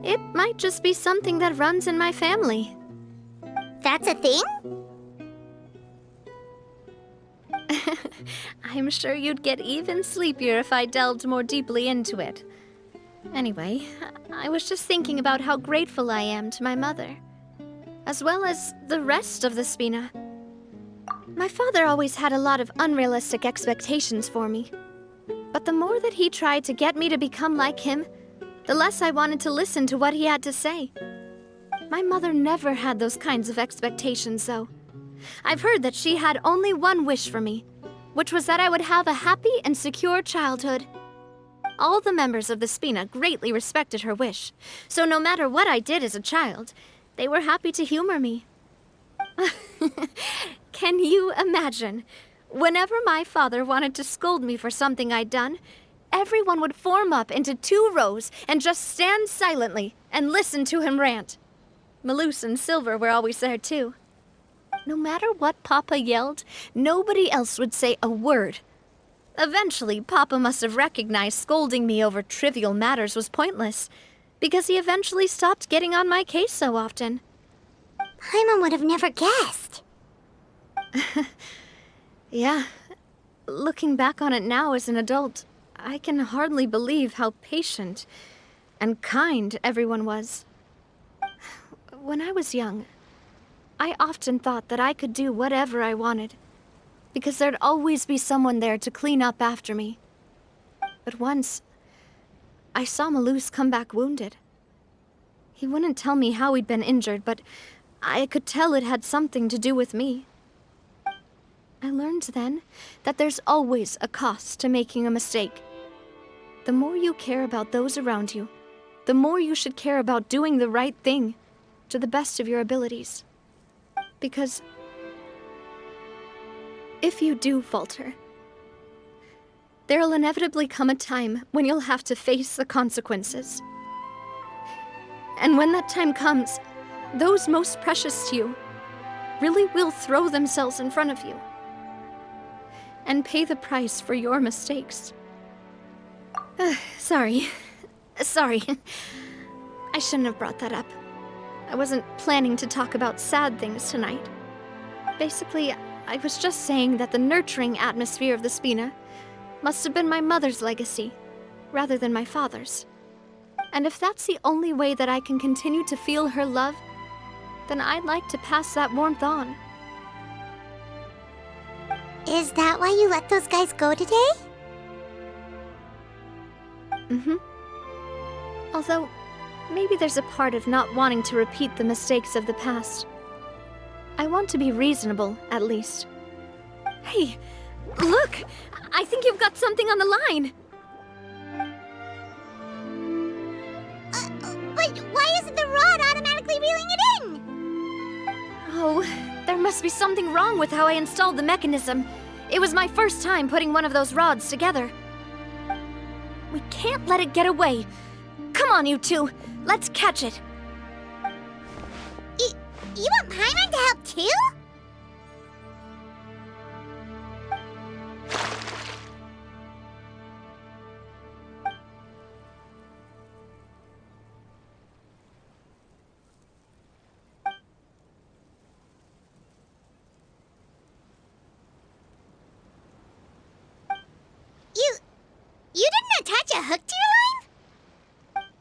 It might just be something that runs in my family. That's a thing? I'm sure you'd get even sleepier if I delved more deeply into it. Anyway, I was just thinking about how grateful I am to my mother, as well as the rest of the Spina. My father always had a lot of unrealistic expectations for me, but the more that he tried to get me to become like him, the less I wanted to listen to what he had to say. My mother never had those kinds of expectations, though. I've heard that she had only one wish for me, which was that I would have a happy and secure childhood. All the members of the Spina greatly respected her wish, so no matter what I did as a child, they were happy to humor me. Can you imagine? Whenever my father wanted to scold me for something I'd done, everyone would form up into 2 rows and just stand silently and listen to him rant. Malouse and Silver were always there too. No matter what Papa yelled, nobody else would say a word. Eventually, Papa must have recognized scolding me over trivial matters was pointless, because he eventually stopped getting on my case so often. Paimon would have never guessed. Yeah. Looking back on it now as an adult, I can hardly believe how patient and kind everyone was. When I was young, I often thought that I could do whatever I wanted, because there'd always be someone there to clean up after me. But once, I saw Malouse come back wounded. He wouldn't tell me how he'd been injured, but I could tell it had something to do with me. I learned then that there's always a cost to making a mistake. The more you care about those around you, the more you should care about doing the right thing to the best of your abilities. Because if you do falter, there'll inevitably come a time when you'll have to face the consequences. And when that time comes, those most precious to you really will throw themselves in front of you and pay the price for your mistakes. Sorry. I shouldn't have brought that up. I wasn't planning to talk about sad things tonight. Basically, I was just saying that the nurturing atmosphere of the Spina must have been my mother's legacy, rather than my father's. And if that's the only way that I can continue to feel her love, then I'd like to pass that warmth on. Is that why you let those guys go today? Mm-hmm. Although, maybe there's a part of not wanting to repeat the mistakes of the past. I want to be reasonable, at least. Hey, look! I think you've got something on the line! But why isn't the rod automatically reeling it in? Oh, there must be something wrong with how I installed the mechanism. It was my first time putting one of those rods together. We can't let it get away. Come on, you two. Let's catch it. You want Paimon to help too? You didn't attach a hook to your line?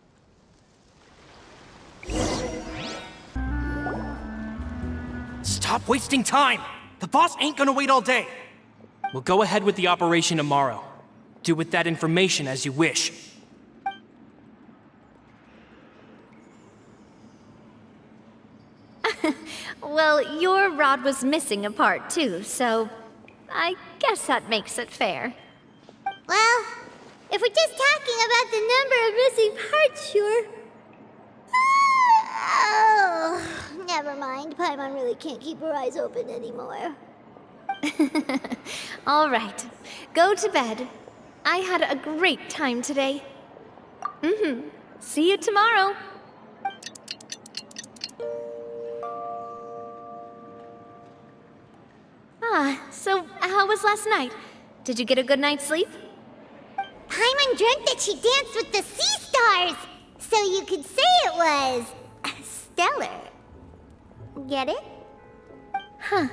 Stop wasting time! The boss ain't gonna wait all day. We'll go ahead with the operation tomorrow. Do with that information as you wish. Well, your rod was missing a part too, so I guess that makes it fair. Well, if we're just talking about the number of missing parts, sure. Oh, never mind. Paimon really can't keep her eyes open anymore. All right, go to bed. I had a great time today. See you tomorrow. So how was last night? Did you get a good night's sleep? Paimon dreamt that she danced with the sea stars, so you could say it was stellar. Get it? Huh.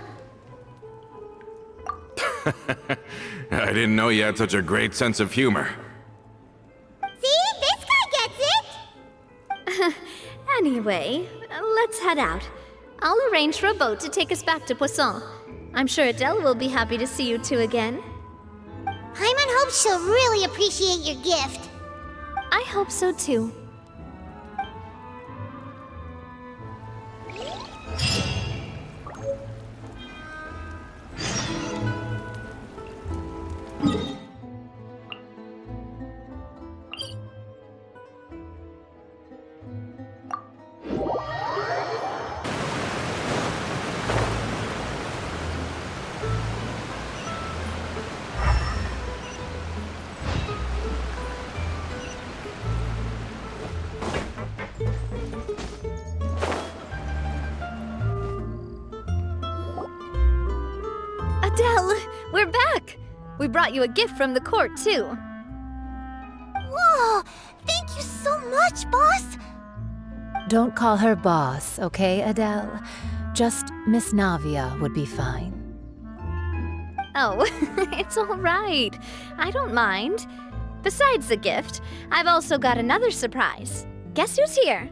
I didn't know you had such a great sense of humor. See? This guy gets it! Anyway, let's head out. I'll arrange for a boat to take us back to Poisson. I'm sure Adele will be happy to see you two again. Paimon hopes she'll really appreciate your gift. I hope so too. Adele, we're back! We brought you a gift from the court, too. Whoa! Thank you so much, boss! Don't call her boss, okay, Adele? Just Miss Navia would be fine. Oh, it's all right. I don't mind. Besides the gift, I've also got another surprise. Guess who's here?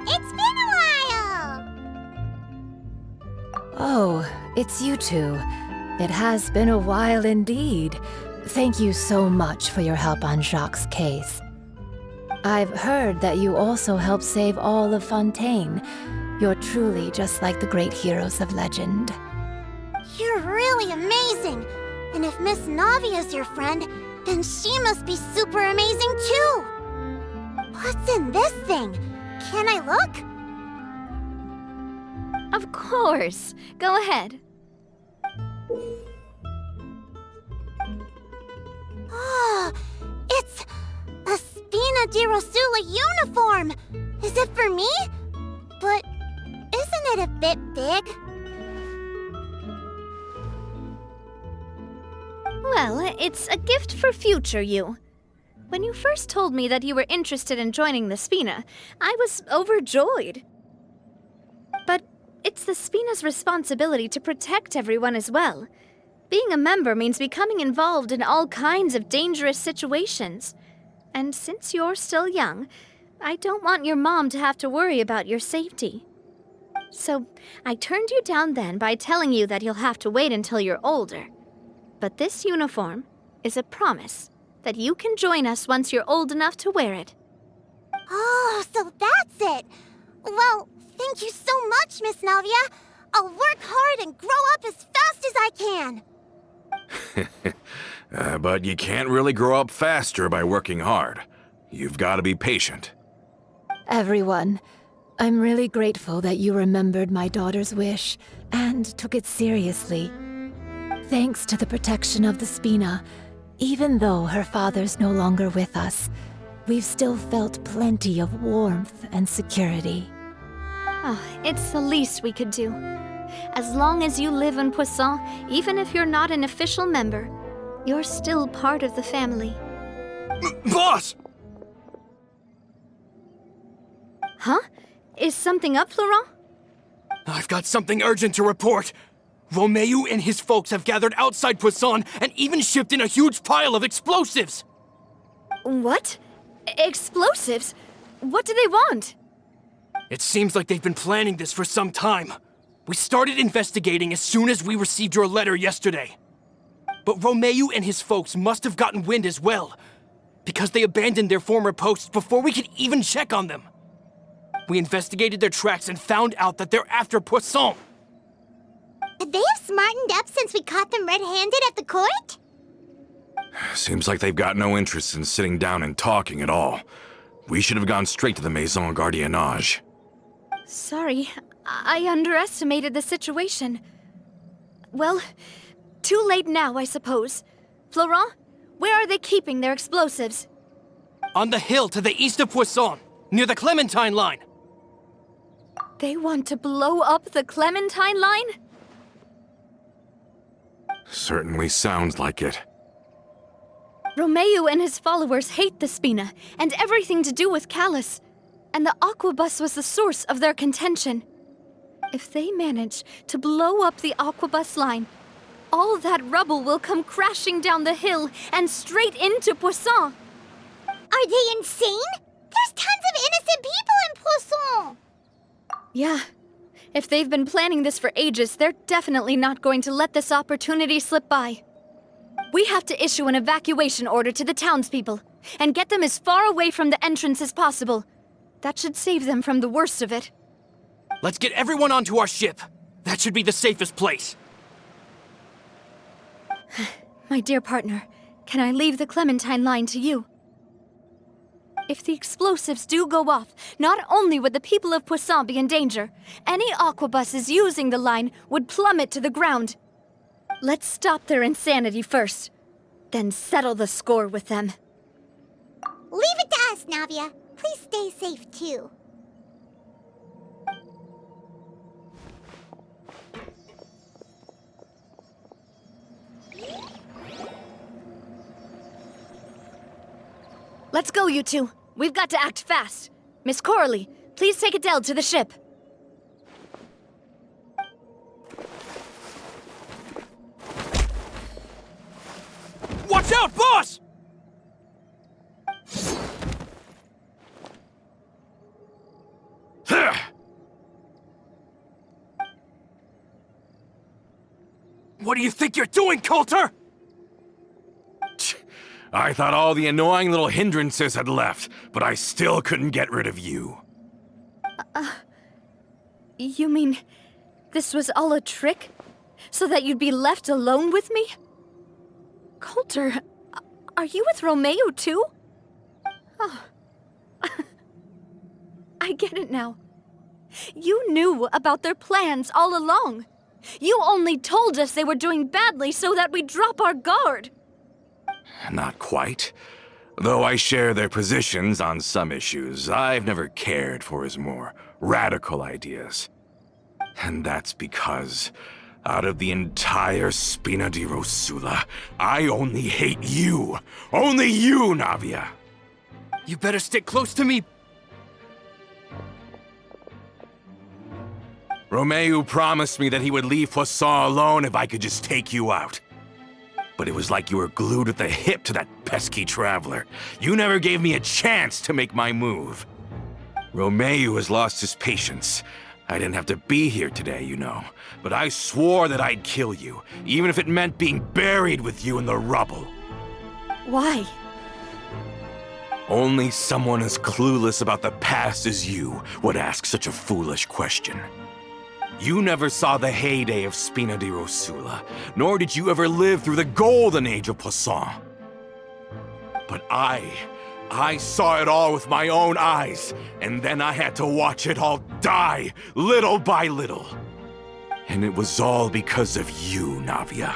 It's been a while! Oh, it's you two. It has been a while indeed. Thank you so much for your help on Jacques' case. I've heard that you also helped save all of Fontaine. You're truly just like the great heroes of legend. You're really amazing! And if Miss Navia's your friend, then she must be super amazing too! What's in this thing? Can I look? Of course. Go ahead. Oh, it's a Spina di Rosula uniform! Is it for me? But isn't it a bit big? Well, it's a gift for future you. When you first told me that you were interested in joining the Spina, I was overjoyed. But it's the Spina's responsibility to protect everyone as well. Being a member means becoming involved in all kinds of dangerous situations. And since you're still young, I don't want your mom to have to worry about your safety. So I turned you down then by telling you that you'll have to wait until you're older. But this uniform is a promise that you can join us once you're old enough to wear it. Oh, so that's it! Well, thank you so much, Miss Navia. I'll work hard and grow up as fast as I can. But you can't really grow up faster by working hard. You've got to be patient. Everyone, I'm really grateful that you remembered my daughter's wish and took it seriously. Thanks to the protection of the Spina, even though her father's no longer with us, we've still felt plenty of warmth and security. Oh, it's the least we could do. As long as you live in Poisson, even if you're not an official member, you're still part of the family. Boss! Huh? Is something up, Florent? I've got something urgent to report. Romeu and his folks have gathered outside Poisson and even shipped in a huge pile of explosives! What? Explosives? What do they want? It seems like they've been planning this for some time. We started investigating as soon as we received your letter yesterday. But Romeu and his folks must have gotten wind as well, because they abandoned their former posts before we could even check on them. We investigated their tracks and found out that they're after Poisson. They have smartened up since we caught them red-handed at the court? Seems like they've got no interest in sitting down and talking at all. We should have gone straight to the Maison Gardiennage. Sorry, I underestimated the situation. Well, too late now, I suppose. Florent, where are they keeping their explosives? On the hill to the east of Poisson, near the Clementine line. They want to blow up the Clementine line? Certainly sounds like it. Romeu and his followers hate the Spina and everything to do with Callus, and the Aquabus was the source of their contention. If they manage to blow up the Aquabus line, all that rubble will come crashing down the hill and straight into Poisson. Are they insane? There's tons of innocent people in Poisson! Yeah. If they've been planning this for ages, they're definitely not going to let this opportunity slip by. We have to issue an evacuation order to the townspeople and get them as far away from the entrance as possible. That should save them from the worst of it. Let's get everyone onto our ship. That should be the safest place. My dear partner, can I leave the Clementine line to you? If the explosives do go off, not only would the people of Poisson be in danger, any aquabuses using the line would plummet to the ground. Let's stop their insanity first, then settle the score with them. Leave it to us, Navia. Please stay safe, too. Let's go, you two. We've got to act fast. Miss Coralie, please take Adele to the ship. Watch out, boss! What do you think you're doing, Coulter? I thought all the annoying little hindrances had left, but I still couldn't get rid of you. You mean this was all a trick? So that you'd be left alone with me? Coulter, are you with Romeu too? Oh. I get it now. You knew about their plans all along. You only told us they were doing badly so that we'd drop our guard. Not quite. Though I share their positions on some issues, I've never cared for his more radical ideas. And that's because, out of the entire Spina di Rosula, I only hate you. Only you, Navia. You better stick close to me. Romeu promised me that he would leave Poisson alone if I could just take you out. But it was like you were glued at the hip to that pesky traveler. You never gave me a chance to make my move. Romeu has lost his patience. I didn't have to be here today, you know. But I swore that I'd kill you, even if it meant being buried with you in the rubble. Why? Only someone as clueless about the past as you would ask such a foolish question. You never saw the heyday of Spina di Rosula, nor did you ever live through the golden age of Poisson. But I saw it all with my own eyes, and then I had to watch it all die, little by little. And it was all because of you, Navia.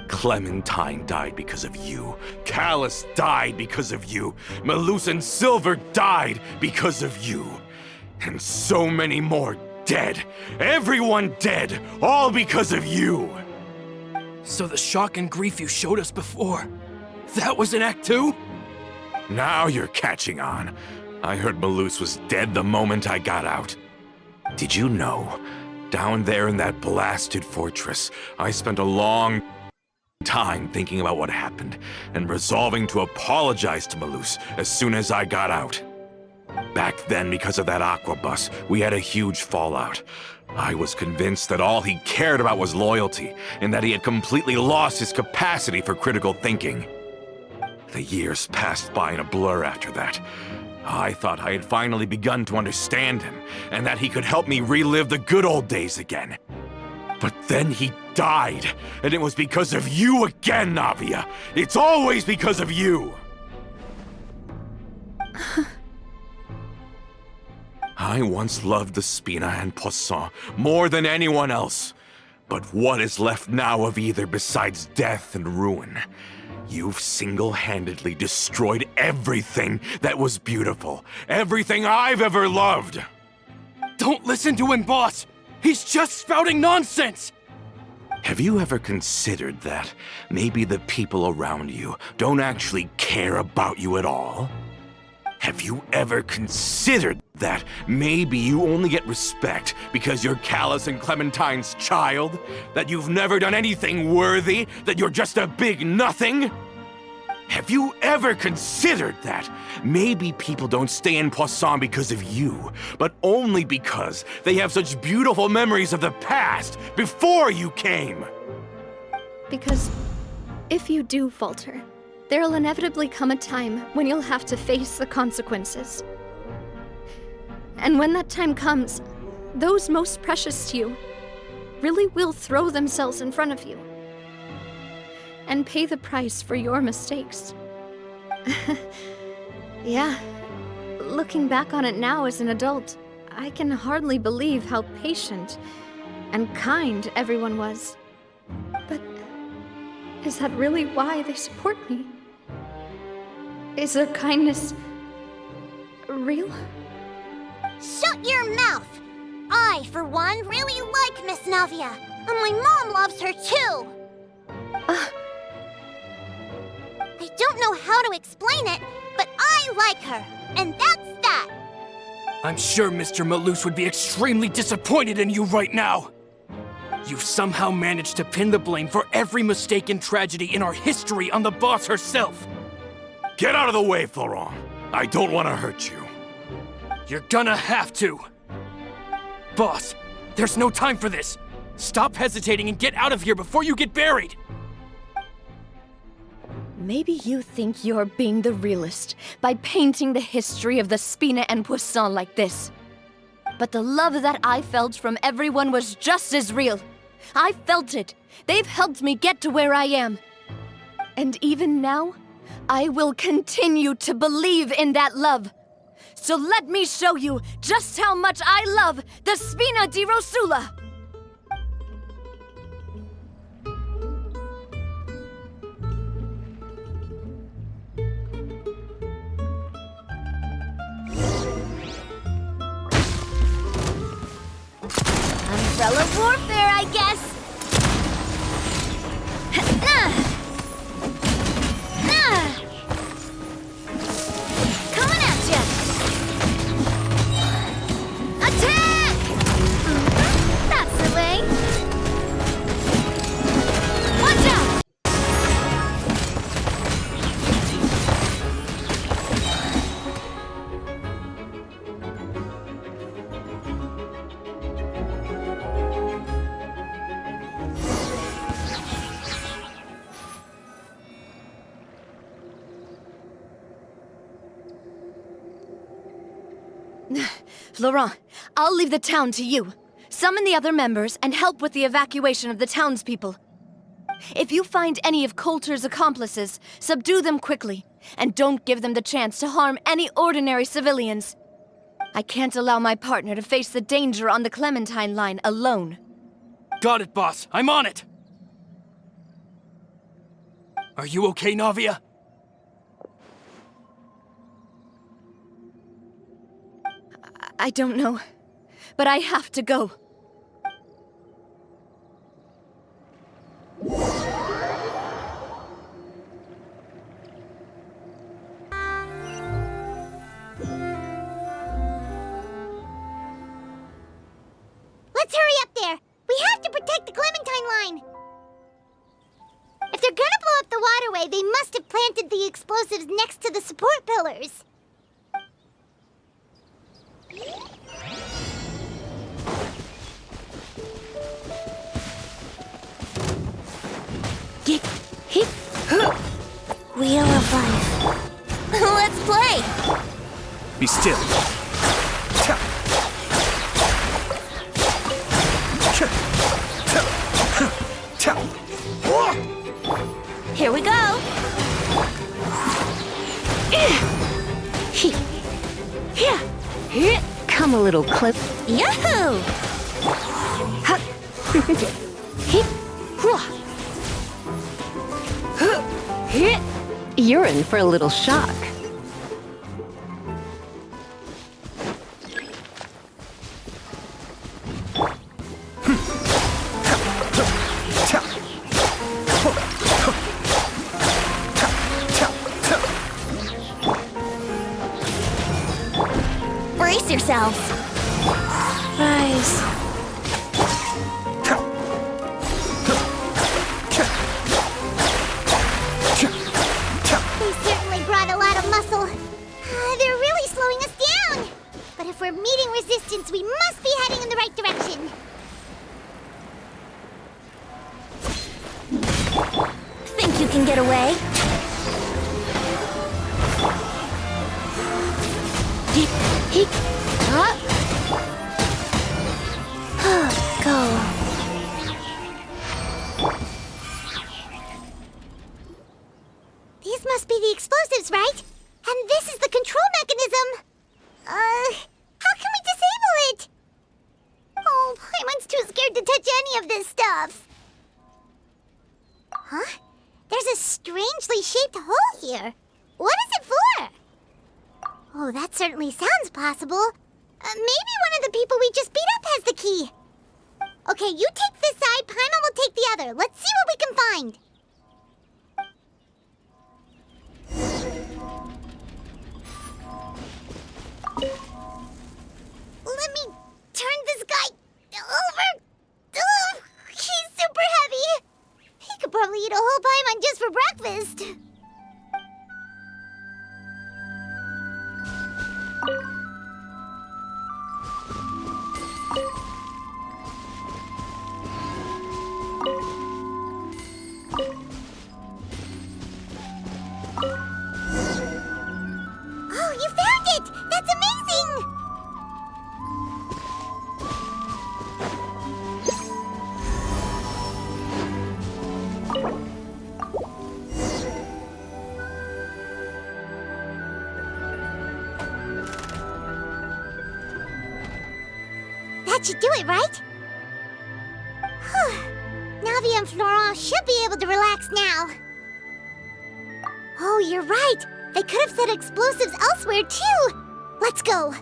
Clementine died because of you. Callus died because of you. Malus and Silver died because of you. And so many more dead. Everyone dead, all because of you. So the shock and grief you showed us before, that was in Act 2? Now you're catching on. I heard Malus was dead the moment I got out. Did you know? Down there in that blasted fortress, I spent a long time thinking about what happened and resolving to apologize to Malus as soon as I got out. Back then, because of that aqua bus, we had a huge fallout. I was convinced that all he cared about was loyalty, and that he had completely lost his capacity for critical thinking. The years passed by in a blur after that. I thought I had finally begun to understand him, and that he could help me relive the good old days again. But then he died, and it was because of you again, Navia! It's always because of you! I once loved the Spina and Poisson more than anyone else. But what is left now of either besides death and ruin? You've single-handedly destroyed everything that was beautiful. Everything I've ever loved! Don't listen to him, boss! He's just spouting nonsense! Have you ever considered that maybe the people around you don't actually care about you at all? Have you ever considered that maybe you only get respect because you're Callus and Clementine's child? That you've never done anything worthy? That you're just a big nothing? Have you ever considered that maybe people don't stay in Poisson because of you, but only because they have such beautiful memories of the past before you came? Because if you do falter, there'll inevitably come a time when you'll have to face the consequences. And when that time comes, those most precious to you really will throw themselves in front of you and pay the price for your mistakes. Yeah, looking back on it now as an adult, I can hardly believe how patient and kind everyone was. But is that really why they support me? Is their kindness real? Shut your mouth! I, for one, really like Miss Navia, and my mom loves her too! I don't know how to explain it, but I like her, and that's that! I'm sure Mr. Malus would be extremely disappointed in you right now! You've somehow managed to pin the blame for every mistake and tragedy in our history on the boss herself! Get out of the way, Florent! I don't want to hurt you. You're gonna have to! Boss, there's no time for this! Stop hesitating and get out of here before you get buried! Maybe you think you're being the realist by painting the history of the Spina and Poisson like this. But the love that I felt from everyone was just as real. I felt it. They've helped me get to where I am. And even now, I will continue to believe in that love. So let me show you just how much I love the Spina di Rosula! Umbrella warfare, I guess! Coming at ya! Attack! That's the way! Watch out! Laurent, I'll leave the town to you. Summon the other members and help with the evacuation of the townspeople. If you find any of Coulter's accomplices, subdue them quickly, and don't give them the chance to harm any ordinary civilians. I can't allow my partner to face the danger on the Clementine line alone. Got it, boss. I'm on it. Are you okay, Navia? I don't know, but I have to go. Let's hurry up there! We have to protect the Clementine line! If they're gonna blow up the waterway, they must have planted the explosives next to the support pillars. Wheel of Life. Let's play! Be still. Here we go! Come a little close. Yahoo! You're in for a little shock. Brace yourselves. Rise. They certainly brought a lot of muscle. They're really slowing us down. But if we're meeting resistance, we must be heading in the right direction. Think you can get away? Go. These must be the explosives, right? And this is the control mechanism. How can we disable it? Oh, Paimon's too scared to touch any of this stuff. Huh? There's a strangely shaped hole here. What is it for? Oh, that certainly sounds possible. Maybe one of the people we just beat up has the key. Okay, you take this side, Paimon will take the other. Let's see what we can find. Let me turn this guy over. Oh, he's super heavy. He could probably eat a whole Paimon just for breakfast. Oh, you found it! That's amazing! That should do it, right? Whew. Navia and Florent should be able to relax now. Oh, you're right. They could have set explosives elsewhere, too. Let's go.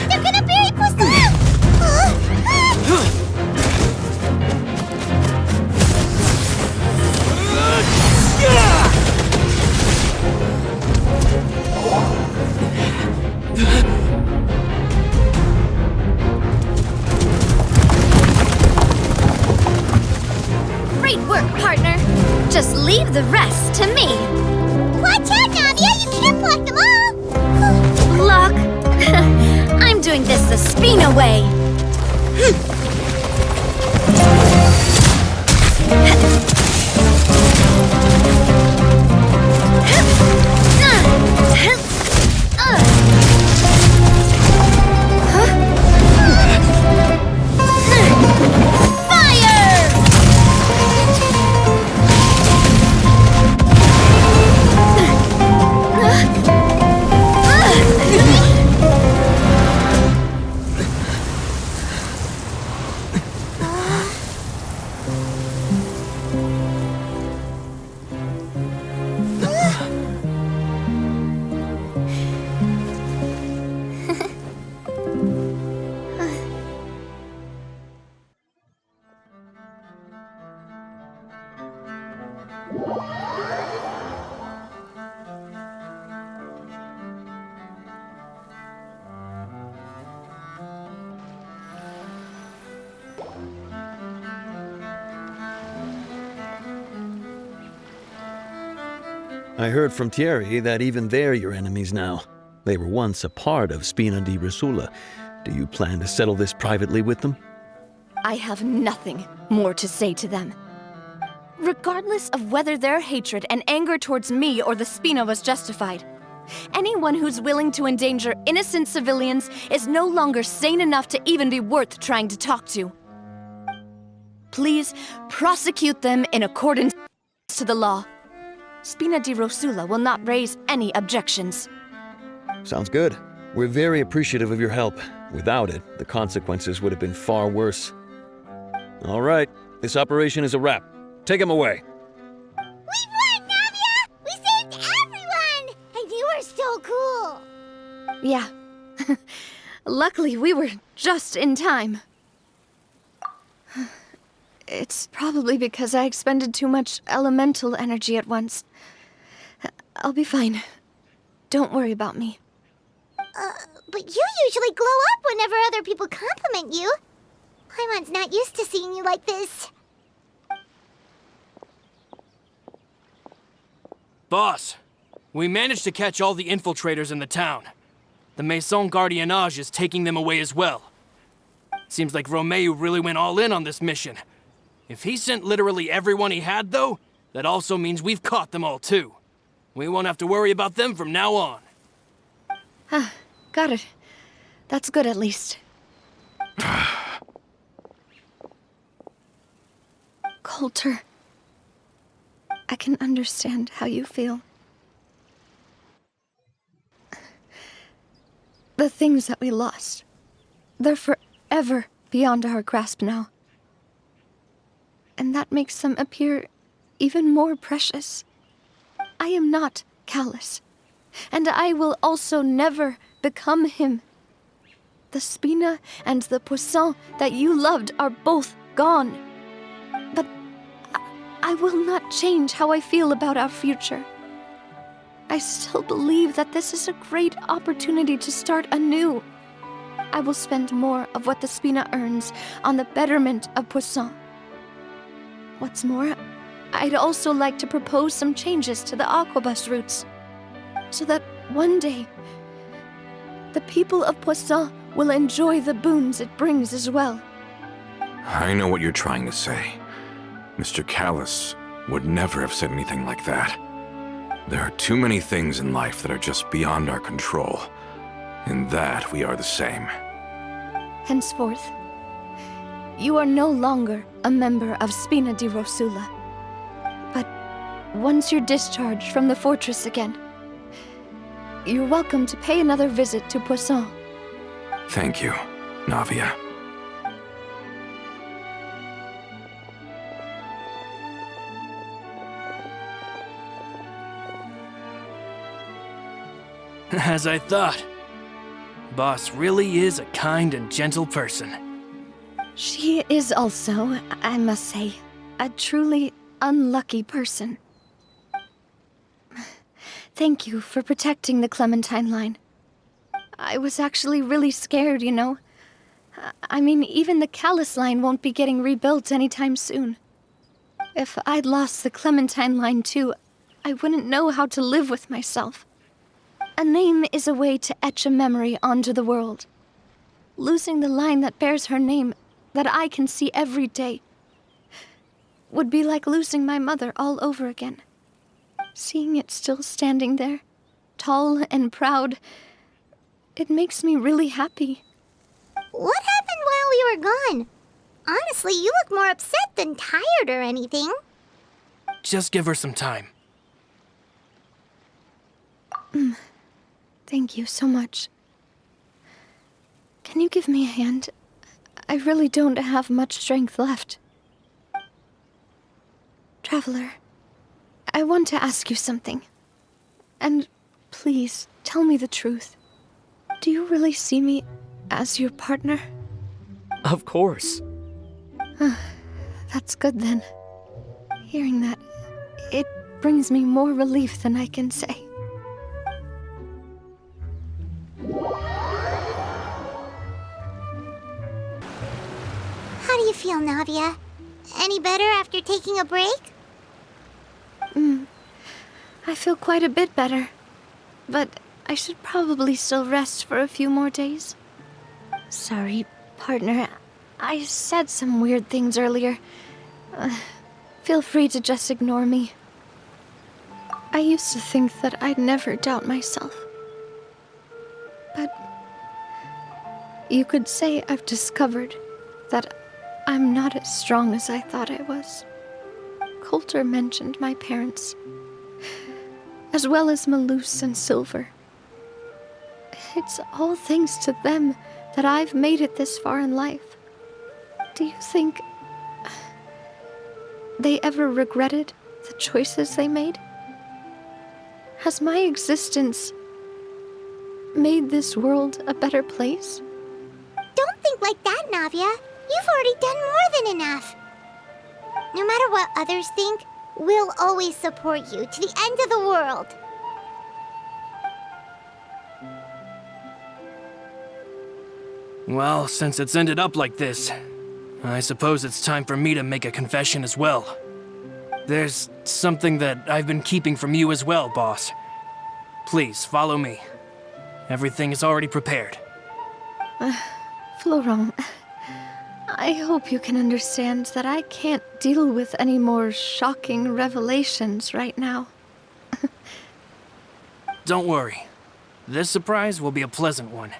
They're gonna bury Poussin! Great work, partner. Just leave the rest to me. Watch out, Navia! You can't block them all! luck. I'm doing this the Spina way. I heard from Thierry that even they're your enemies now. They were once a part of Spina di Rosula. Do you plan to settle this privately with them? I have nothing more to say to them. Regardless of whether their hatred and anger towards me or the Spina was justified, anyone who's willing to endanger innocent civilians is no longer sane enough to even be worth trying to talk to. Please prosecute them in accordance to the law. Spina di Rosula will not raise any objections. Sounds good. We're very appreciative of your help. Without it, the consequences would have been far worse. All right, this operation is a wrap. Take him away. We won, Navia! We saved everyone! And you were so cool! Yeah. Luckily, we were just in time. It's probably because I expended too much elemental energy at once. I'll be fine. Don't worry about me. But you usually glow up whenever other people compliment you. Paimon's not used to seeing you like this. Boss, we managed to catch all the infiltrators in the town. The Maison Gardiennage is taking them away as well. Seems like Romeo really went all in on this mission. If he sent literally everyone he had, though, that also means we've caught them all, too. We won't have to worry about them from now on. Got it. That's good, at least. Coulter, I can understand how you feel. The things that we lost, they're forever beyond our grasp now. And that makes them appear even more precious. I am not callous, and I will also never become him. The Spina and the Poisson that you loved are both gone. But I will not change how I feel about our future. I still believe that this is a great opportunity to start anew. I will spend more of what the Spina earns on the betterment of Poisson. What's more, I'd also like to propose some changes to the Aquabus routes, so that one day, the people of Poisson will enjoy the boons it brings as well. I know what you're trying to say. Mr. Callus would never have said anything like that. There are too many things in life that are just beyond our control. In that, we are the same. Henceforth, you are no longer a member of Spina di Rosula. But once you're discharged from the fortress again, you're welcome to pay another visit to Poisson. Thank you, Navia. As I thought. Boss really is a kind and gentle person. She is also, I must say, a truly unlucky person. Thank you for protecting the Clementine line. I was actually really scared, you know. I mean, even the Callus line won't be getting rebuilt anytime soon. If I'd lost the Clementine line too, I wouldn't know how to live with myself. A name is a way to etch a memory onto the world. Losing the line that bears her name, that I can see every day, would be like losing my mother all over again. Seeing it still standing there, tall and proud, it makes me really happy. What happened while we were gone? Honestly, you look more upset than tired or anything. Just give her some time. Thank you so much. Can you give me a hand? I really don't have much strength left. Traveler, I want to ask you something. And please, tell me the truth. Do you really see me as your partner? Of course. That's good then. Hearing that, it brings me more relief than I can say. How do you feel, Navia? Any better after taking a break? I feel quite a bit better. But I should probably still rest for a few more days. Sorry, partner. I said some weird things earlier. Feel free to just ignore me. I used to think that I'd never doubt myself. But you could say I've discovered that I'm not as strong as I thought I was. Coulter mentioned my parents, as well as Malus and Silver. It's all thanks to them that I've made it this far in life. Do you think they ever regretted the choices they made? Has my existence made this world a better place? Don't think like that, Navia. You've already done more than enough. No matter what others think, we'll always support you to the end of the world. Well, since it's ended up like this, I suppose it's time for me to make a confession as well. There's something that I've been keeping from you as well, boss. Please, follow me. Everything is already prepared. Florent, I hope you can understand that I can't deal with any more shocking revelations right now. Don't worry. This surprise will be a pleasant one.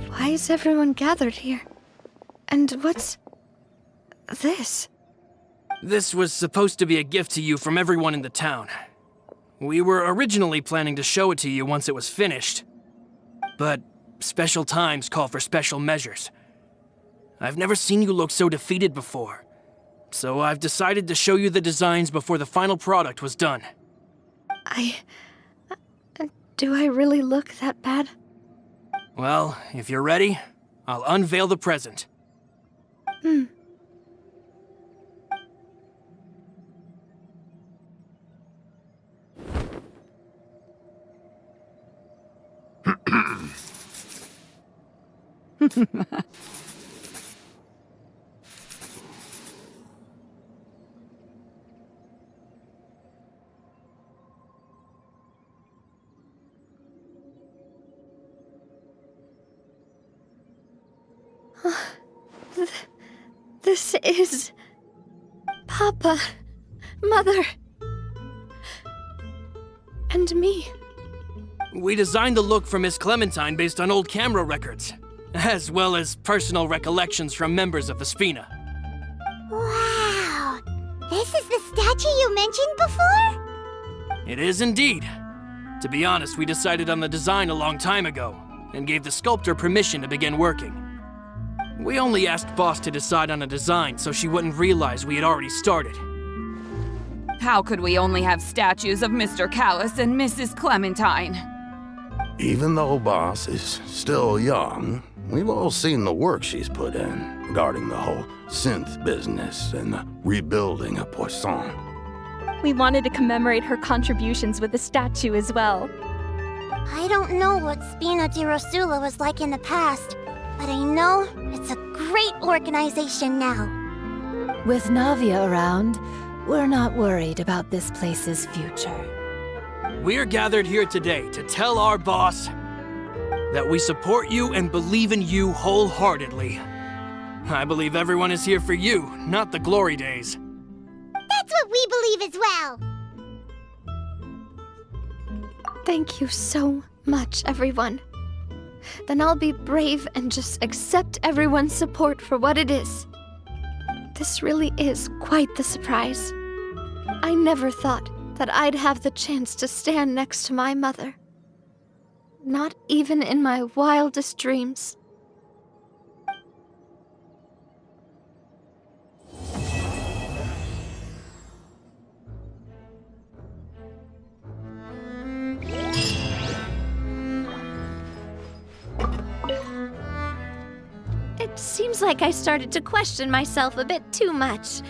Why is everyone gathered here? And what's this? This was supposed to be a gift to you from everyone in the town. We were originally planning to show it to you once it was finished. But special times call for special measures. I've never seen you look so defeated before. So I've decided to show you the designs before the final product was done. Do I really look that bad? Well, if you're ready, I'll unveil the present. This is... Papa. Mother. And me. We designed the look for Miss Clementine based on old camera records, as well as personal recollections from members of the Spina. Wow! This is the statue you mentioned before? It is indeed. To be honest, we decided on the design a long time ago, and gave the sculptor permission to begin working. We only asked Boss to decide on a design so she wouldn't realize we had already started. How could we only have statues of Mr. Callis and Mrs. Clementine? Even though Boss is still young, we've all seen the work she's put in regarding the whole synth business and the rebuilding of Poisson. We wanted to commemorate her contributions with a statue as well. I don't know what Spina di Rosula was like in the past, but I know it's a great organization now. With Navia around, we're not worried about this place's future. We're gathered here today to tell our boss that we support you and believe in you wholeheartedly. I believe everyone is here for you, not the glory days. That's what we believe as well. Thank you so much, everyone. Then I'll be brave and just accept everyone's support for what it is. This really is quite the surprise. I never thought that I'd have the chance to stand next to my mother. Not even in my wildest dreams. It seems like I started to question myself a bit too much.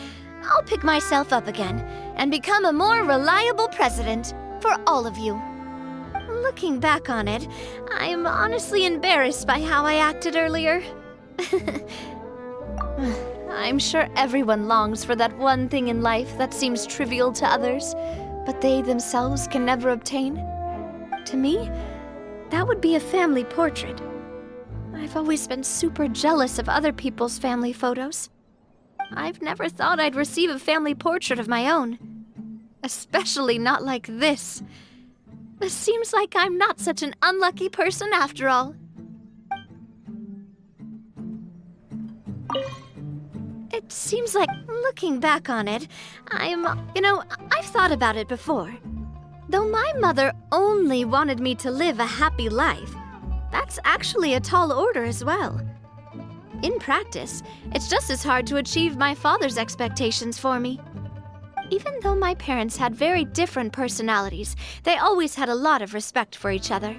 I'll pick myself up again and become a more reliable president for all of you. Looking back on it, I'm honestly embarrassed by how I acted earlier. I'm sure everyone longs for that one thing in life that seems trivial to others, but they themselves can never obtain. To me, that would be a family portrait. I've always been super jealous of other people's family photos. I've never thought I'd receive a family portrait of my own. Especially not like this. It seems like I'm not such an unlucky person after all. It seems like, looking back on it, I've thought about it before. Though my mother only wanted me to live a happy life, that's actually a tall order as well. In practice, it's just as hard to achieve my father's expectations for me. Even though my parents had very different personalities, they always had a lot of respect for each other.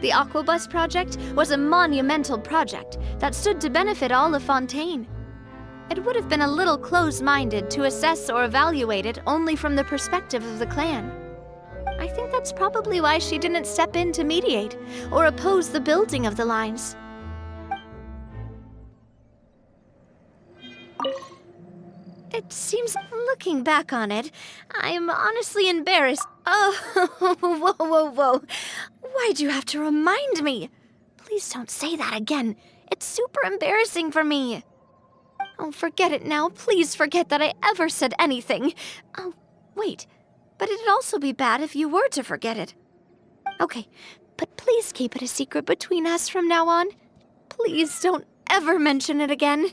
The Aquabus project was a monumental project that stood to benefit all of Fontaine. It would have been a little close-minded to assess or evaluate it only from the perspective of the clan. I think that's probably why she didn't step in to mediate or oppose the building of the lines. It seems, looking back on it, I'm honestly embarrassed. Oh, whoa. Why'd you have to remind me? Please don't say that again. It's super embarrassing for me. Oh, forget it now. Please forget that I ever said anything. Oh, wait. But it'd also be bad if you were to forget it. Okay, but please keep it a secret between us from now on. Please don't ever mention it again.